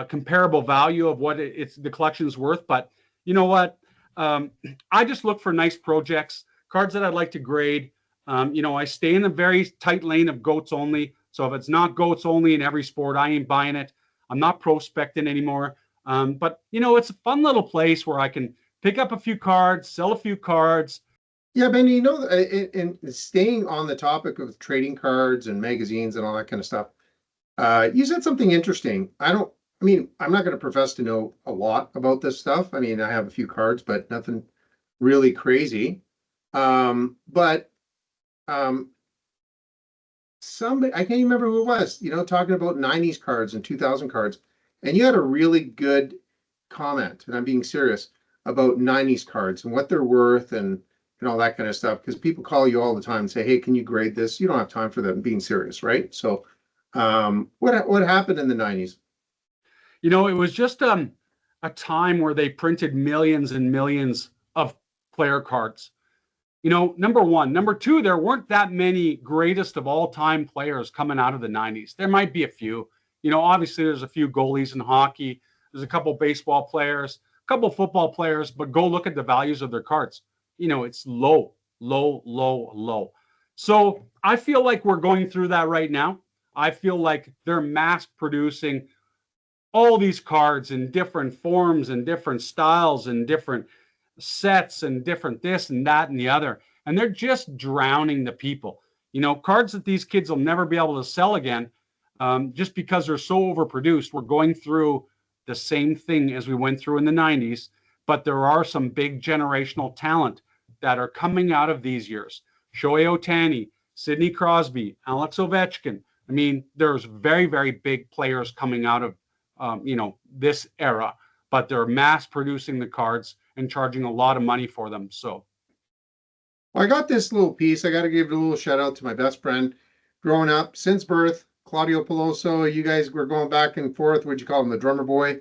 comparable value of what the collection's worth. But you know what? I just look for nice projects, cards that I'd like to grade. I stay in a very tight lane of goats only. So if it's not goats only in every sport, I ain't buying it. I'm not prospecting anymore. But it's a fun little place where I can pick up a few cards, sell a few cards. Yeah, Ben, in staying on the topic of trading cards and magazines and all that kind of stuff, you said something interesting. I'm not going to profess to know a lot about this stuff. I mean, I have a few cards, but nothing really crazy. Somebody, I can't remember who it was, talking about 90s cards and 2000 cards. And you had a really good comment, and I'm being serious, about 90s cards and what they're worth and all that kind of stuff. Because people call you all the time and say, "Hey, can you grade this?" You don't have time for them being serious, right? So what happened in the 90s? It was just a time where they printed millions and millions of player cards. Number one. Number two, there weren't that many greatest of all time players coming out of the 90s. There might be a few. Obviously there's a few goalies in hockey. There's a couple baseball players, a couple football players, but go look at the values of their cards. It's low, low, low, low. So I feel like we're going through that right now. I feel like they're mass producing all these cards in different forms and different styles and different sets and different this and that and the other. And they're just drowning the people. Cards that these kids will never be able to sell again just because they're so overproduced. We're going through the same thing as we went through in the 90s, but there are some big generational talent that are coming out of these years. Shohei Ohtani, Sidney Crosby, Alex Ovechkin, I mean, there's very, very big players coming out of, this era, but they're mass producing the cards and charging a lot of money for them. So, I got this little piece. I got to give a little shout out to my best friend growing up since birth, Claudio Peloso. You guys were going back and forth. What'd you call him? The drummer boy.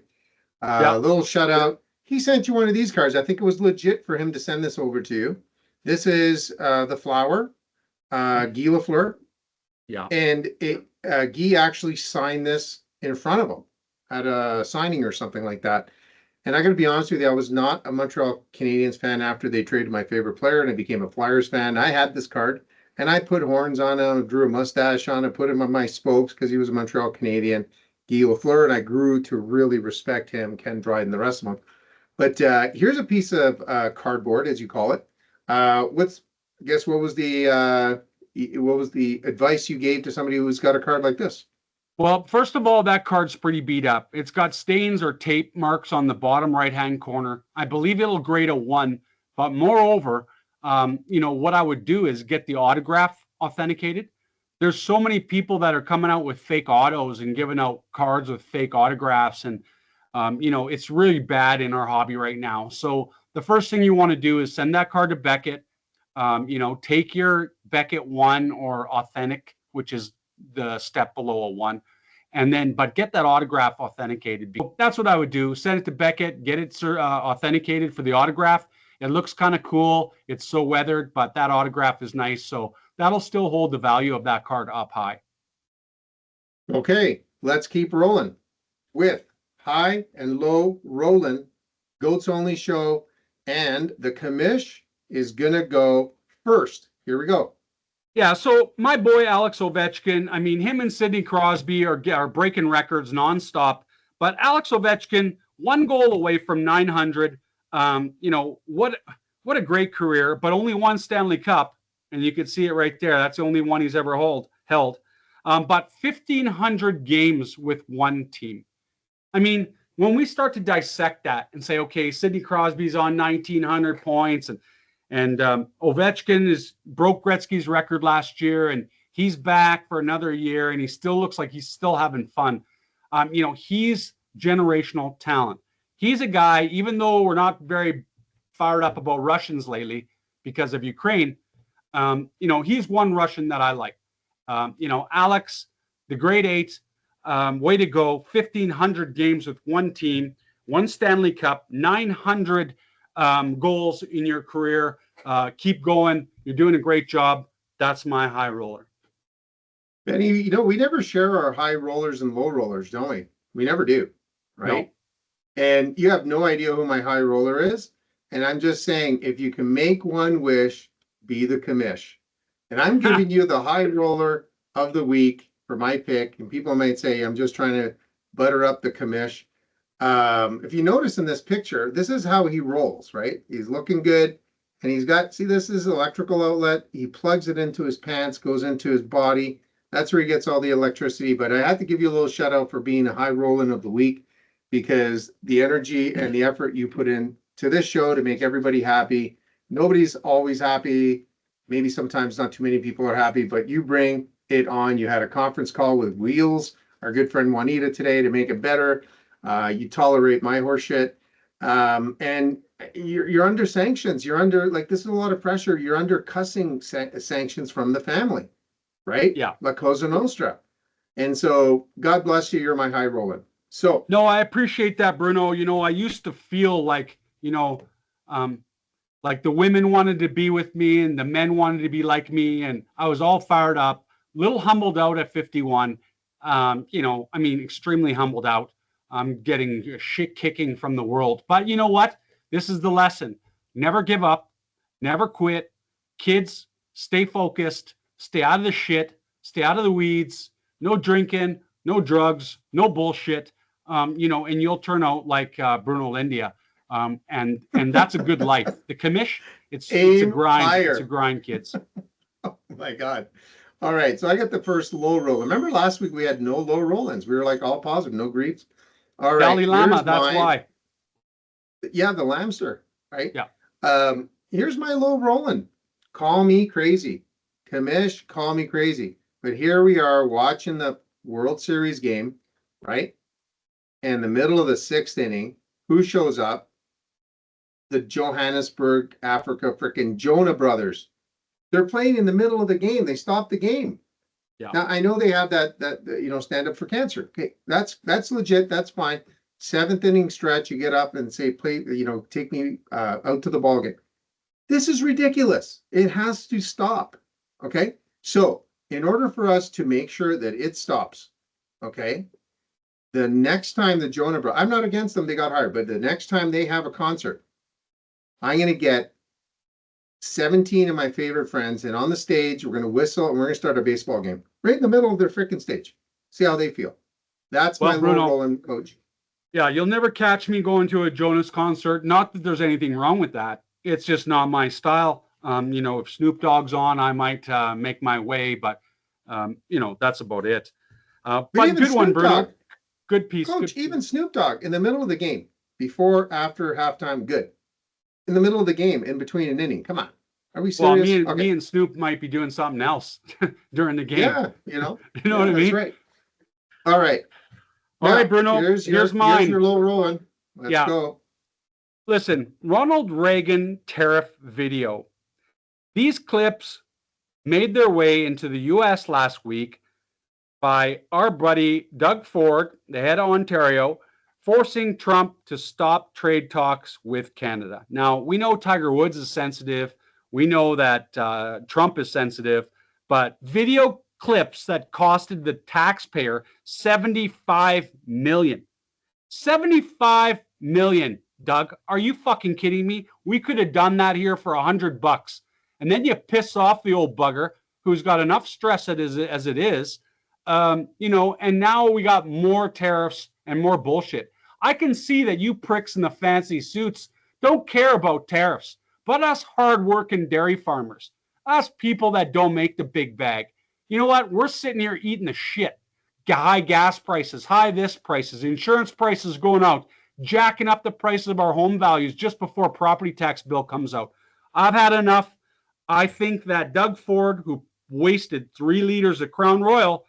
yeah, Little shout out. He sent you one of these cards. I think it was legit for him to send this over to you. This is the flower, Guy Lafleur. yeah. And Guy actually signed this in front of him at a signing or something like that. And I got to be honest with you, I was not a Montreal Canadiens fan after they traded my favorite player, and I became a Flyers fan. I had this card, and I put horns on him, drew a mustache on him, put him on my spokes because he was a Montreal Canadian, Guy Lafleur, and I grew to really respect him, Ken Dryden, the rest of them. But here's a piece of cardboard, as you call it. What was the advice you gave to somebody who's got a card like this? Well, first of all, that card's pretty beat up. It's got stains or tape marks on the bottom right-hand corner. I believe it'll grade a 1, but moreover, what I would do is get the autograph authenticated. There's so many people that are coming out with fake autos and giving out cards with fake autographs, and it's really bad in our hobby right now. So the first thing you want to do is send that card to Beckett. Take your Beckett 1 or authentic, which is the step below a 1, but get that autograph authenticated. That's what I would do. Send it to Beckett, get it authenticated for the autograph. It looks kind of cool. It's so weathered, but that autograph is nice. So that'll still hold the value of that card up high. Okay, let's keep rolling with high and low rolling, Goats Only show, and the commish is going to go first. Here we go. Yeah, so my boy Alex Ovechkin, I mean, him and Sidney Crosby are breaking records nonstop, but Alex Ovechkin, 1 goal away from 900. What a great career, but only 1 Stanley Cup, and you can see it right there. That's the only one he's ever held. But 1,500 games with one team. I mean, when we start to dissect that and say, okay, Sidney Crosby's on 1,900 points, and Ovechkin broke Gretzky's record last year, and he's back for another year, and he still looks like he's still having fun. He's generational talent. He's a guy, even though we're not very fired up about Russians lately because of Ukraine, he's one Russian that I like. Alex, the grade 8, way to go. 1,500 games with one team, 1 Stanley Cup, 900 goals in your career. Keep going. You're doing a great job. That's my high roller. Benny, we never share our high rollers and low rollers, don't we? We never do, right? No. And you have no idea who my high roller is. And I'm just saying, if you can make one wish, be the commish. And I'm giving you the high roller of the week for my pick. And people might say, I'm just trying to butter up the commish. If you notice in this picture, this is how he rolls, right? He's looking good. And he's got, see, this is electrical outlet. He plugs it into his pants, goes into his body. That's where he gets all the electricity. But I have to give you a little shout out for being a high rolling of the week, because the energy and the effort you put in to this show to make everybody happy. Nobody's always happy. Maybe sometimes not too many people are happy, but you bring it on. You had a conference call with Wheels, our good friend Juanita, today to make it better. You tolerate my horseshit. And you're under sanctions. You're under, this is a lot of pressure. You're under cussing sanctions from the family, right? Yeah. La Cosa Nostra. And so God bless you. You're my high roller. So no, I appreciate that, Bruno. I used to feel like the women wanted to be with me and the men wanted to be like me, and I was all fired up, little humbled out at 51. Extremely humbled out. I'm getting shit kicking from the world. But you know what? This is the lesson. Never give up. Never quit. Kids, stay focused. Stay out of the shit. Stay out of the weeds. No drinking. No drugs. No bullshit. And you'll turn out like Bruno Lindia. And that's a good life. The commish, it's a grind. Higher. It's a grind, kids. Oh my God. All right. So I got the first low roll. Remember last week we had no low roll-ins. We were like all positive, no griefs. All right. Dalai Lama, that's why. Yeah, the Lamster, right? Yeah. Here's my low rolling. Call me crazy. Commish, call me crazy. But here we are watching the World Series game, right? In the middle of the 6th inning, who shows up? The Johannesburg, Africa, freaking Jonah brothers. They're playing in the middle of the game. They stopped the game. Yeah. Now I know they have that stand up for cancer. Okay, that's legit. That's fine. 7th inning stretch, you get up and say, play, take me out to the ball game. This is ridiculous. It has to stop. Okay, so in order for us to make sure that it stops, okay, the next time the Jonah Brothers, I'm not against them, they got hired, but the next time they have a concert, I'm going to get 17 of my favorite friends, and on the stage, we're going to whistle and we're going to start a baseball game right in the middle of their freaking stage. See how they feel. That's my Bruno, low rolling coach. Yeah, you'll never catch me going to a Jonas concert. Not that there's anything wrong with that. It's just not my style. If Snoop Dogg's on, I might make my way, but that's about it. But good one, Bruno. Good piece. Coach, even Snoop Dogg in the middle of the game, before, after halftime, good. In the middle of the game, in between an inning. Come on. Are we serious? Well, me and Snoop might be doing something else during the game. Yeah, you know what I mean? That's right. All right. All right, Bruno. Here's mine. Here's your low rolling. Let's go. Listen, Ronald Reagan tariff video. These clips made their way into the U.S. last week by our buddy Doug Ford, the head of Ontario, forcing Trump to stop trade talks with Canada. Now, we know Tiger Woods is sensitive. We know that Trump is sensitive, but video clips that costed the taxpayer $75 million. $75 million, Doug. Are you fucking kidding me? We could have done that here for $100. And then you piss off the old bugger who's got enough stress as it is, and now we got more tariffs and more bullshit. I can see that you pricks in the fancy suits don't care about tariffs, but us hardworking dairy farmers, us people that don't make the big bag, you know what? We're sitting here eating the shit. High gas prices, high this prices, insurance prices going out, jacking up the prices of our home values just before property tax bill comes out. I've had enough. I think that Doug Ford, who wasted 3 liters of Crown Royal,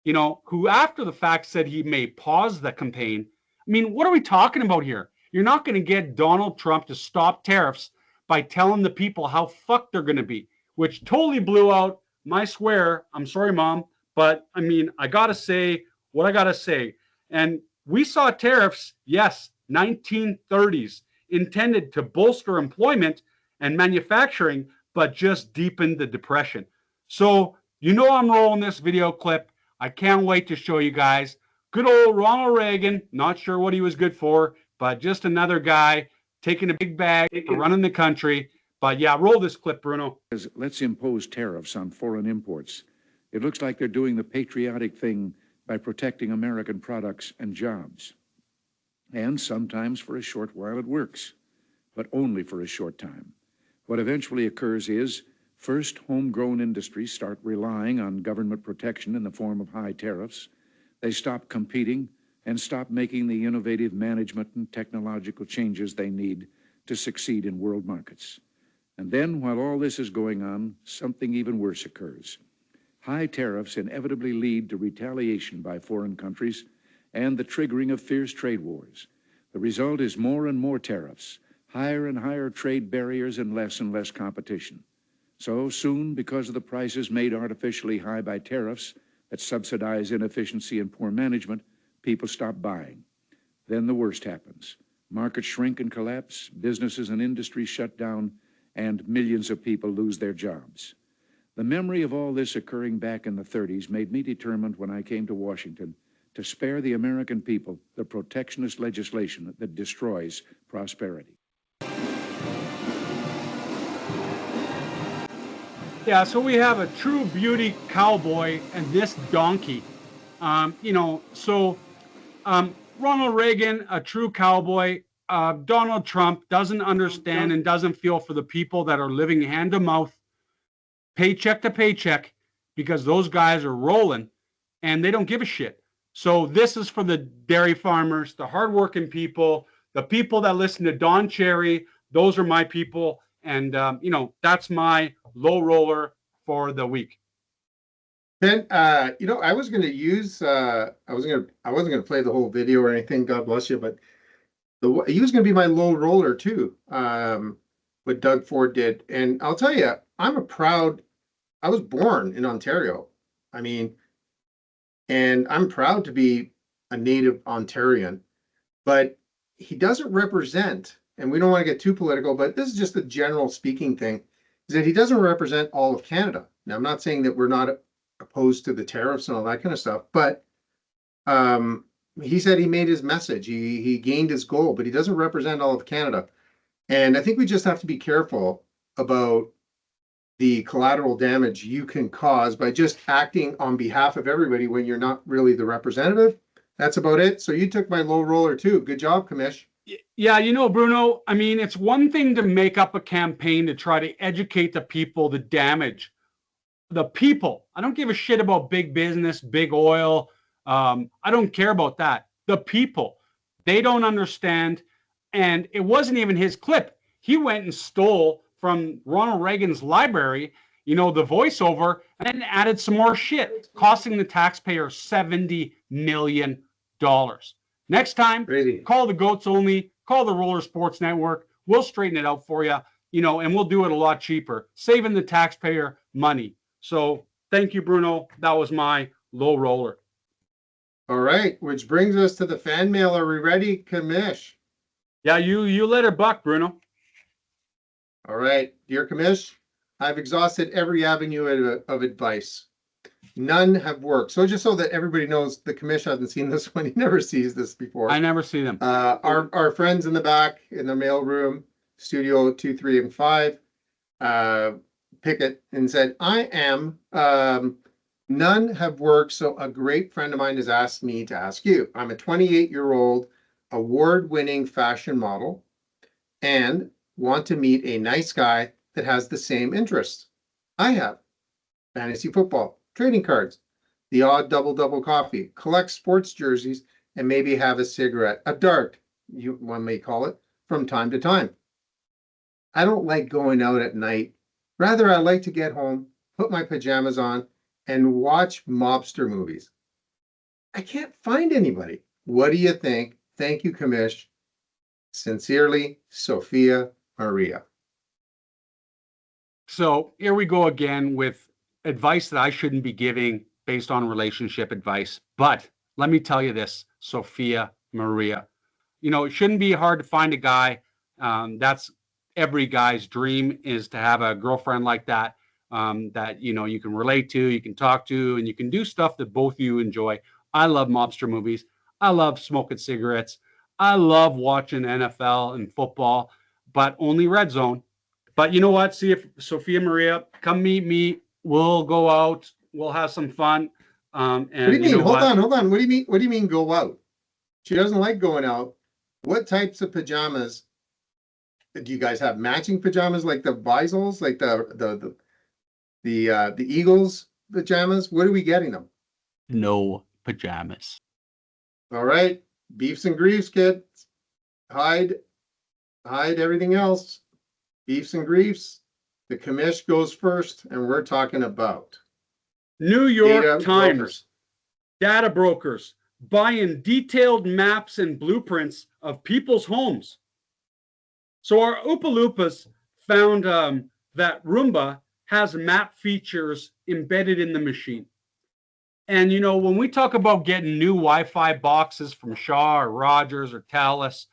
who after the fact said he may pause the campaign. I mean, what are we talking about here? You're not going to get Donald Trump to stop tariffs by telling the people how fucked they're going to be, which totally blew out my swear. I'm sorry, Mom, but I mean, I got to say what I got to say. And we saw tariffs, yes, 1930s, intended to bolster employment and manufacturing, but just deepened the depression. So, I'm rolling this video clip. I can't wait to show you guys. Good old Ronald Reagan, not sure what he was good for, but just another guy taking a big bag for running the country. But yeah, roll this clip, Bruno. Let's impose tariffs on foreign imports. It looks like they're doing the patriotic thing by protecting American products and jobs. And sometimes for a short while it works, but only for a short time. What eventually occurs is, first, homegrown industries start relying on government protection in the form of high tariffs. They stop competing and stop making the innovative management and technological changes they need to succeed in world markets. And then, while all this is going on, something even worse occurs. High tariffs inevitably lead to retaliation by foreign countries and the triggering of fierce trade wars. The result is more and more tariffs, higher and higher trade barriers, and less competition. So soon, because of the prices made artificially high by tariffs that subsidize inefficiency and poor management, people stop buying. Then the worst happens. Markets shrink and collapse, businesses and industries shut down, and millions of people lose their jobs. The memory of all this occurring back in the 30s made me determined when I came to Washington to spare the American people the protectionist legislation that destroys prosperity. Yeah, so we have a true beauty cowboy and this donkey. Ronald Reagan, a true cowboy. Donald Trump doesn't understand and doesn't feel for the people that are living hand to mouth, paycheck to paycheck, because those guys are rolling and they don't give a shit. So this is for the dairy farmers, the hardworking people, the people that listen to Don Cherry. Those are my people. And, that's my low roller for the week. Ben, I was going to use, I wasn't going to play the whole video or anything. God bless you, but he was going to be my low roller too. What Doug Ford did, and I'll tell you, I was born in Ontario. I mean, and I'm proud to be a native Ontarian, but he doesn't represent, and we don't want to get too political, but this is just a general speaking thing, is that he doesn't represent all of Canada. Now, I'm not saying that we're not opposed to the tariffs and all that kind of stuff, but he said he made his message. He gained his goal, but he doesn't represent all of Canada. And I think we just have to be careful about the collateral damage you can cause by just acting on behalf of everybody when you're not really the representative. That's about it. So you took my low roller too. Good job, Commish. Yeah, Bruno, I mean, it's one thing to make up a campaign to try to educate the people, the damage. The people. I don't give a shit about big business, big oil. I don't care about that. The people. They don't understand. And it wasn't even his clip. He went and stole from Ronald Reagan's library, the voiceover, and then added some more shit, costing the taxpayer $70 million. Next time, Crazy. Call the Goats Only, call the Roller Sports Network. We'll straighten it out for you, and we'll do it a lot cheaper, saving the taxpayer money. So thank you, Bruno. That was my low roller. All right, which brings us to the fan mail. Are we ready, Commish? Yeah, you let her buck, Bruno. All right, dear Commish, I've exhausted every avenue of advice. None have worked. So just so that everybody knows, the Commish hasn't seen this one. He never sees this before. I never see them. Our friends in the back in the mail room, Studio 2, 3, and 5, Pickett, and said, none have worked. So a great friend of mine has asked me to ask you. I'm a 28-year-old award-winning fashion model and want to meet a nice guy that has the same interests I have: fantasy football, trading cards, the odd double coffee, collect sports jerseys, and maybe have a cigarette, a dart, one may call it, from time to time. I don't like going out at night. Rather, I like to get home, put my pajamas on, and watch mobster movies. I can't find anybody. What do you think? Thank you, Commish. Sincerely, Sophia Maria. So here we go again with advice that I shouldn't be giving based on relationship advice. But let me tell you this, Sophia Maria. It shouldn't be hard to find a guy. That's every guy's dream, is to have a girlfriend like that, that, you can relate to, you can talk to, and you can do stuff that both of you enjoy. I love mobster movies. I love smoking cigarettes. I love watching NFL and football, but only Red Zone. But you know what? See if Sophia Maria, come meet me. We'll go out. We'll have some fun. And what do you mean? Hold on. What do you mean? What do you mean go out? She doesn't like going out. What types of pajamas do you guys have? Matching pajamas like the Visals, like the Eagles pajamas? What are we getting them? No pajamas. All right. Beefs and griefs, kids. Hide everything else. Beefs and griefs. The Commish goes first, and we're talking about New York data Times, brokers. Data brokers buying detailed maps and blueprints of people's homes. So our Oompa Loompas found that Roomba has map features embedded in the machine. And, when we talk about getting new Wi-Fi boxes from Shaw or Rogers or Telus,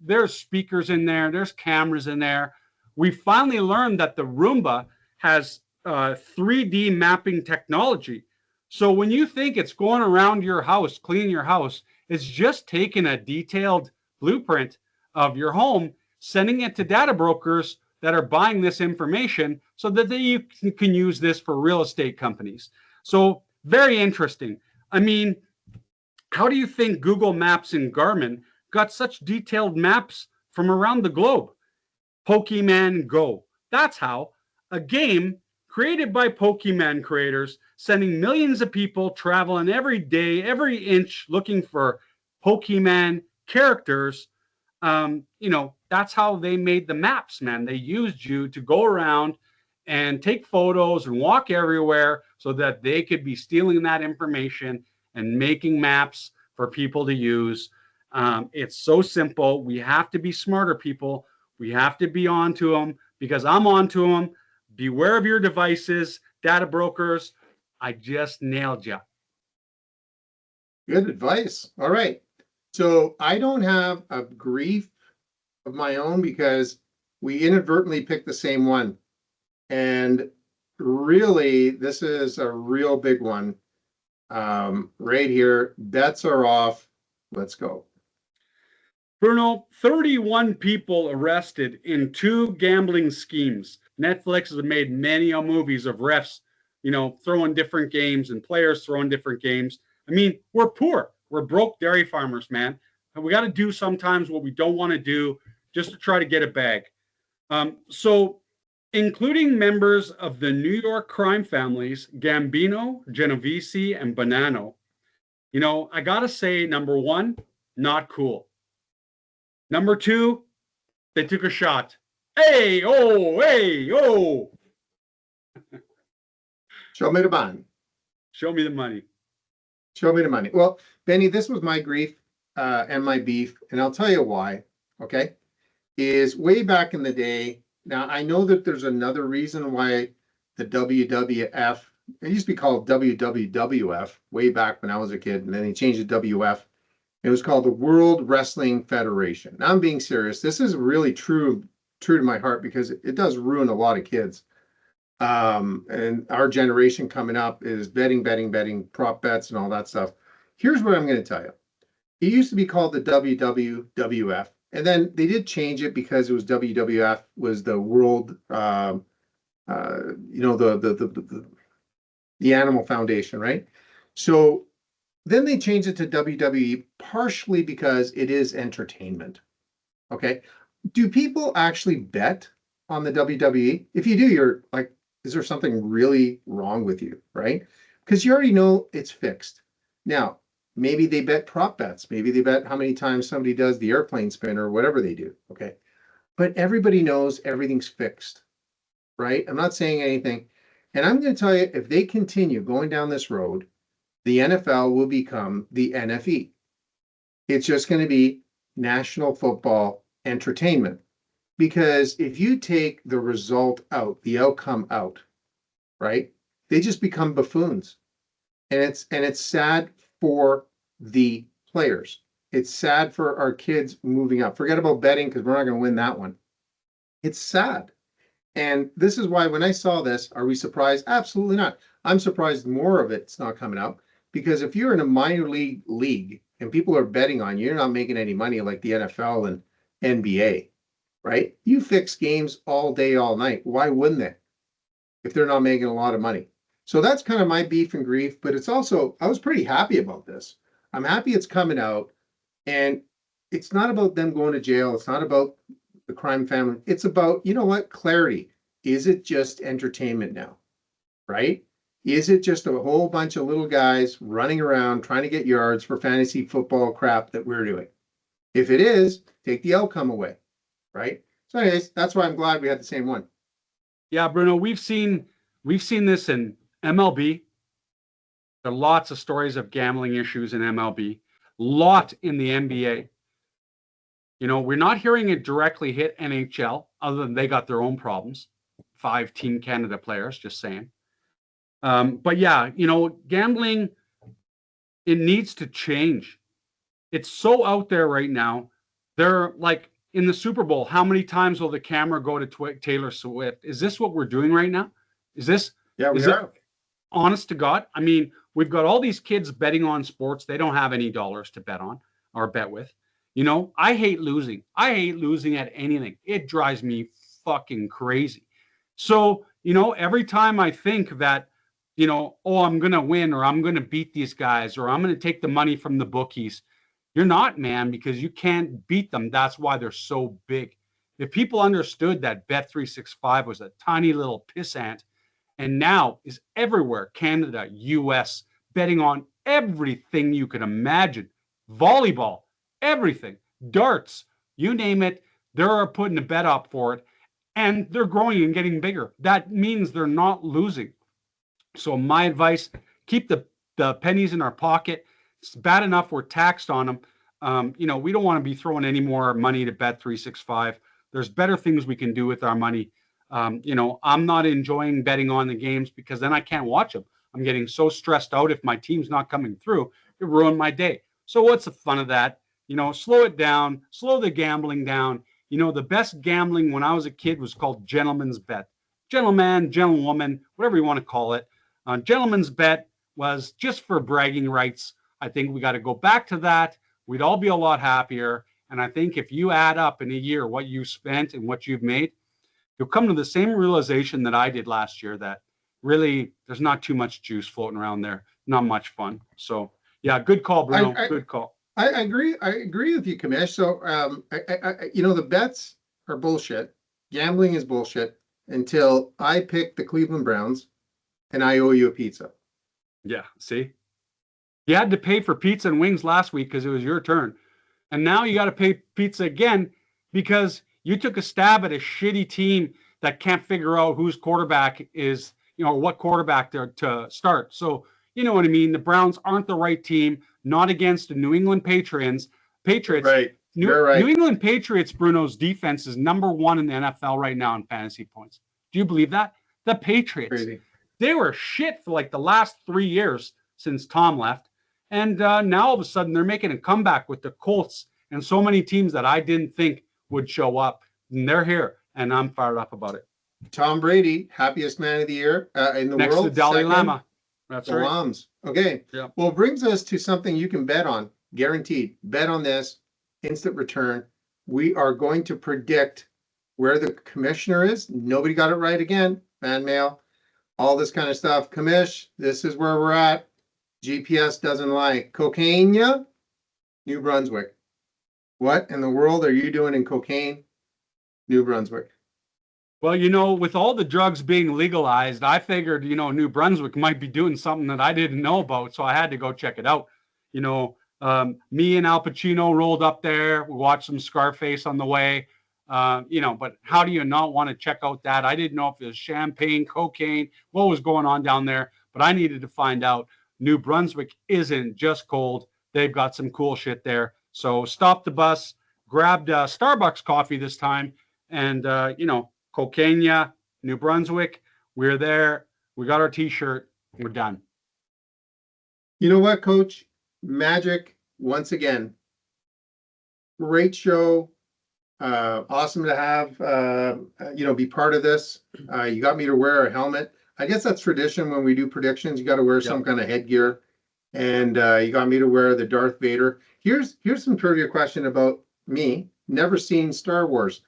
there's speakers in there, there's cameras in there. We finally learned that the Roomba has 3D mapping technology. So when you think it's going around your house, cleaning your house, it's just taking a detailed blueprint of your home, sending it to data brokers that are buying this information so that you can use this for real estate companies. So very interesting. I mean, how do you think Google Maps and Garmin got such detailed maps from around the globe? Pokemon Go. That's how. A game created by Pokemon creators, sending millions of people traveling every day, every inch, looking for Pokemon characters. That's how they made the maps, man. They used you to go around and take photos and walk everywhere so that they could be stealing that information and making maps for people to use. It's so simple. We have to be smarter, people. We have to be on to them, because I'm on to them. Beware of your devices, data brokers. I just nailed you. Good advice. All right. So I don't have a grief of my own because we inadvertently picked the same one. And really, this is a real big one. Right here, bets are off. Let's go. Bruno, 31 people arrested in 2 gambling schemes. Netflix has made many movies of refs, throwing different games and players throwing different games. I mean, we're poor. We're broke dairy farmers, man. And we got to do sometimes what we don't want to do just to try to get a bag. So, including members of the New York crime families, Gambino, Genovese, and Bonanno. I got to say, number one, not cool. Number two, they took a shot. Hey, oh, hey, oh. Show me the money. Show me the money. Show me the money. Well, Benny, this was my grief and my beef, and I'll tell you why, okay? Is way back in the day. Now, I know that there's another reason why the WWF, it used to be called WWWF way back when I was a kid, and then they changed to WF. It was called the World Wrestling Federation. Now, I'm being serious. This is really true to my heart because it does ruin a lot of kids. And our generation coming up is betting, prop bets, and all that stuff. Here's what I'm going to tell you. It used to be called the WWF, and then they did change it because it was WWF was the World, the Animal Foundation, right? So then they changed it to WWE partially because it is entertainment. Okay. Do people actually bet on the WWE? If you do, you're like, is there something really wrong with you, right? Because you already know it's fixed. Now, maybe they bet prop bets. Maybe they bet how many times somebody does the airplane spin or whatever they do. Okay. But everybody knows everything's fixed, right? I'm not saying anything. And I'm going to tell you, if they continue going down this road, the NFL will become the NFE. It's just going to be National Football Entertainment. Because if you take the result out, the outcome out, right, they just become buffoons. And it's sad for the players. It's sad for our kids moving up. Forget about betting because we're not going to win that one. It's sad. And this is why when I saw this, are we surprised? Absolutely not. I'm surprised more of it's not coming up. Because if you're in a minor league and people are betting on you, you're not making any money like the NFL and NBA, right? You fix games all day, all night. Why wouldn't they? If they're not making a lot of money. So that's kind of my beef and grief, but it's also, I was pretty happy about this. I'm happy it's coming out, and it's not about them going to jail. It's not about the crime family. It's about, you know what, clarity. Is it just entertainment now, right? Is it just a whole bunch of little guys running around trying to get yards for fantasy football crap that we're doing? If it is, take the outcome away, right? So anyways, that's why I'm glad we had the same one. Yeah, Bruno, we've seen this in MLB. There are lots of stories of gambling issues in MLB. Lot in the NBA. We're not hearing it directly hit NHL, other than they got their own problems. 5 Team Canada players, just saying. But yeah, gambling, it needs to change. It's so out there right now. They're like in the Super Bowl, how many times will the camera go to Taylor Swift? Is this what we're doing right now? Is this? Yeah, we are. Honest to God? I mean, we've got all these kids betting on sports. They don't have any dollars to bet on or bet with. I hate losing. I hate losing at anything. It drives me fucking crazy. So, every time I think that, oh, I'm going to win, or I'm going to beat these guys, or I'm going to take the money from the bookies. You're not, man, because you can't beat them. That's why they're so big. If people understood that Bet365 was a tiny little pissant and now is everywhere, Canada, US, betting on everything you can imagine, volleyball, everything, darts, you name it, they're putting a bet up for it. and they're growing and getting bigger. That means they're not losing. So my advice, keep the pennies in our pocket. It's bad enough we're taxed on them. We don't want to be throwing any more money to Bet365. There's better things we can do with our money. I'm not enjoying betting on the games because then I can't watch them. I'm getting so stressed out if my team's not coming through. It ruined my day. So what's the fun of that? Slow it down, slow the gambling down. The best gambling when I was a kid was called gentleman's bet. Gentleman, gentlewoman, whatever you want to call it. Gentleman's bet was just for bragging rights. I think we got to go back to that. We'd all be a lot happier. And I think if you add up in a year what you spent and what you've made, you'll come to the same realization that I did last year, that really there's not too much juice floating around there. Not much fun. So yeah, good call, Bruno. Good call. I agree. I agree with you, Commish. So, the bets are bullshit. Gambling is bullshit until I pick the Cleveland Browns and I owe you a pizza. Yeah. See, you had to pay for pizza and wings last week because it was your turn. And now you got to pay pizza again because you took a stab at a shitty team that can't figure out whose quarterback is, what quarterback to start. So, you know what I mean? The Browns aren't the right team, not against the New England Patriots. Right. New England Patriots, Bruno's defense is number 1 in the NFL right now in fantasy points. Do you believe that? The Patriots, Crazy. They were shit for like the last 3 years since Tom left. And now all of a sudden they're making a comeback with the Colts and so many teams that I didn't think would show up. And they're here, and I'm fired up about it. Tom Brady, happiest man of the year in the Next world. to Dalai Second, Lama. That's the right. Lams. Okay. Yeah. Well, it brings us to something you can bet on. Guaranteed. Bet on this. Instant return. We are going to predict where the commissioner is. Nobody got it right again. Fan mail. All this kind of stuff. Commish, this is where we're at. GPS doesn't lie. Cocaine, New Brunswick. What in the world are you doing in Cocaine, New Brunswick? Well, with all the drugs being legalized, I figured, New Brunswick might be doing something that I didn't know about. So I had to go check it out. Me and Al Pacino rolled up there. We watched some Scarface on the way. But how do you not want to check out that? I didn't know if it was champagne, cocaine, what was going on down there. But I needed to find out. New Brunswick isn't just cold. They've got some cool shit there. So stopped the bus, grabbed Starbucks coffee this time, and, Cocaine, New Brunswick, we're there. We got our T-shirt. We're done. You know what, Coach? Magic, once again. Great show. Awesome to have, be part of this. You got me to wear a helmet. I guess that's tradition when we do predictions. You got to wear some kind of headgear. And you got me to wear the Darth Vader. Here's some trivia question about me. Never seen Star Wars.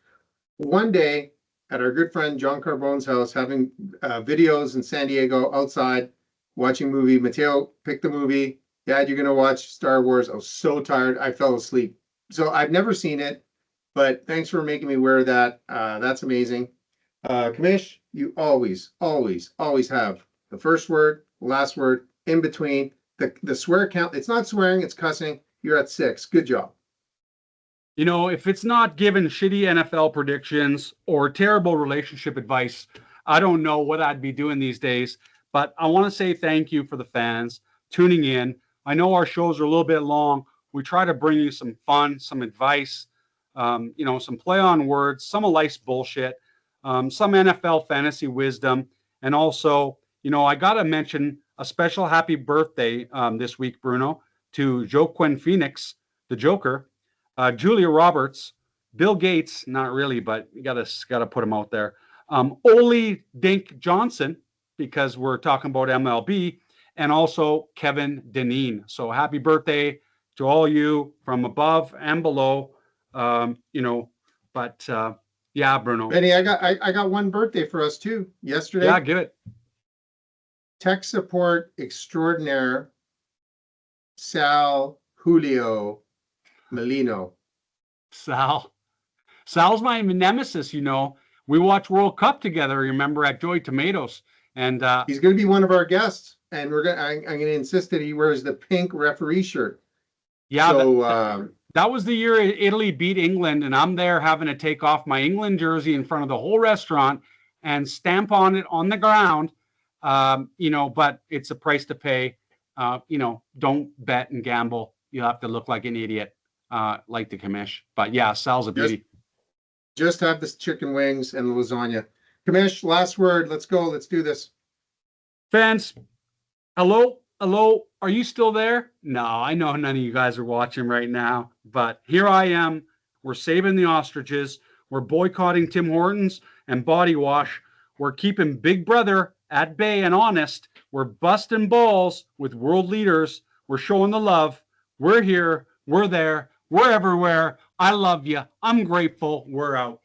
One day at our good friend John Carbone's house, having videos in San Diego outside, watching movie. Mateo picked the movie. Dad, you're going to watch Star Wars. I was so tired. I fell asleep. So I've never seen it, but thanks for making me wear that. That's amazing. Commish, you always have the first word, last word, in between. The swear count, it's not swearing, it's cussing. You're at 6. Good job. If it's not giving shitty NFL predictions or terrible relationship advice, I don't know what I'd be doing these days. But I want to say thank you for the fans tuning in. I know our shows are a little bit long. We try to bring you some fun, some advice, some play on words, some of life's bullshit, some NFL fantasy wisdom. And also, I got to mention a special happy birthday this week, Bruno, to Joaquin Phoenix, the Joker, Julia Roberts, Bill Gates, not really, but you gotta put him out there. Oli Dink Johnson, because we're talking about MLB, and also Kevin Deneen. So happy birthday to all you from above and below. Yeah, Bruno. Benny, I got one birthday for us too. Yesterday. Yeah, give it. Tech support extraordinaire, Sal Julio Molino. Sal's my nemesis, We watch World Cup together, remember, at Joy Tomatoes. And he's going to be one of our guests, and I'm going to insist that he wears the pink referee shirt. Yeah. So That was the year Italy beat England, and I'm there having to take off my England jersey in front of the whole restaurant and stamp on it on the ground. But it's a price to pay. Don't bet and gamble. You'll have to look like an idiot, like the commish. But yeah, Sal's a beauty. Just have the chicken wings and the lasagna. Commish, last word. Let's go. Let's do this. Fans, hello, are you still there? No, I know none of you guys are watching right now, but here I am. We're saving the ostriches. We're boycotting Tim Hortons and Body Wash. We're keeping Big Brother at bay and honest. We're busting balls with world leaders. We're showing the love. We're here. We're there. We're everywhere. I love you. I'm grateful. We're out.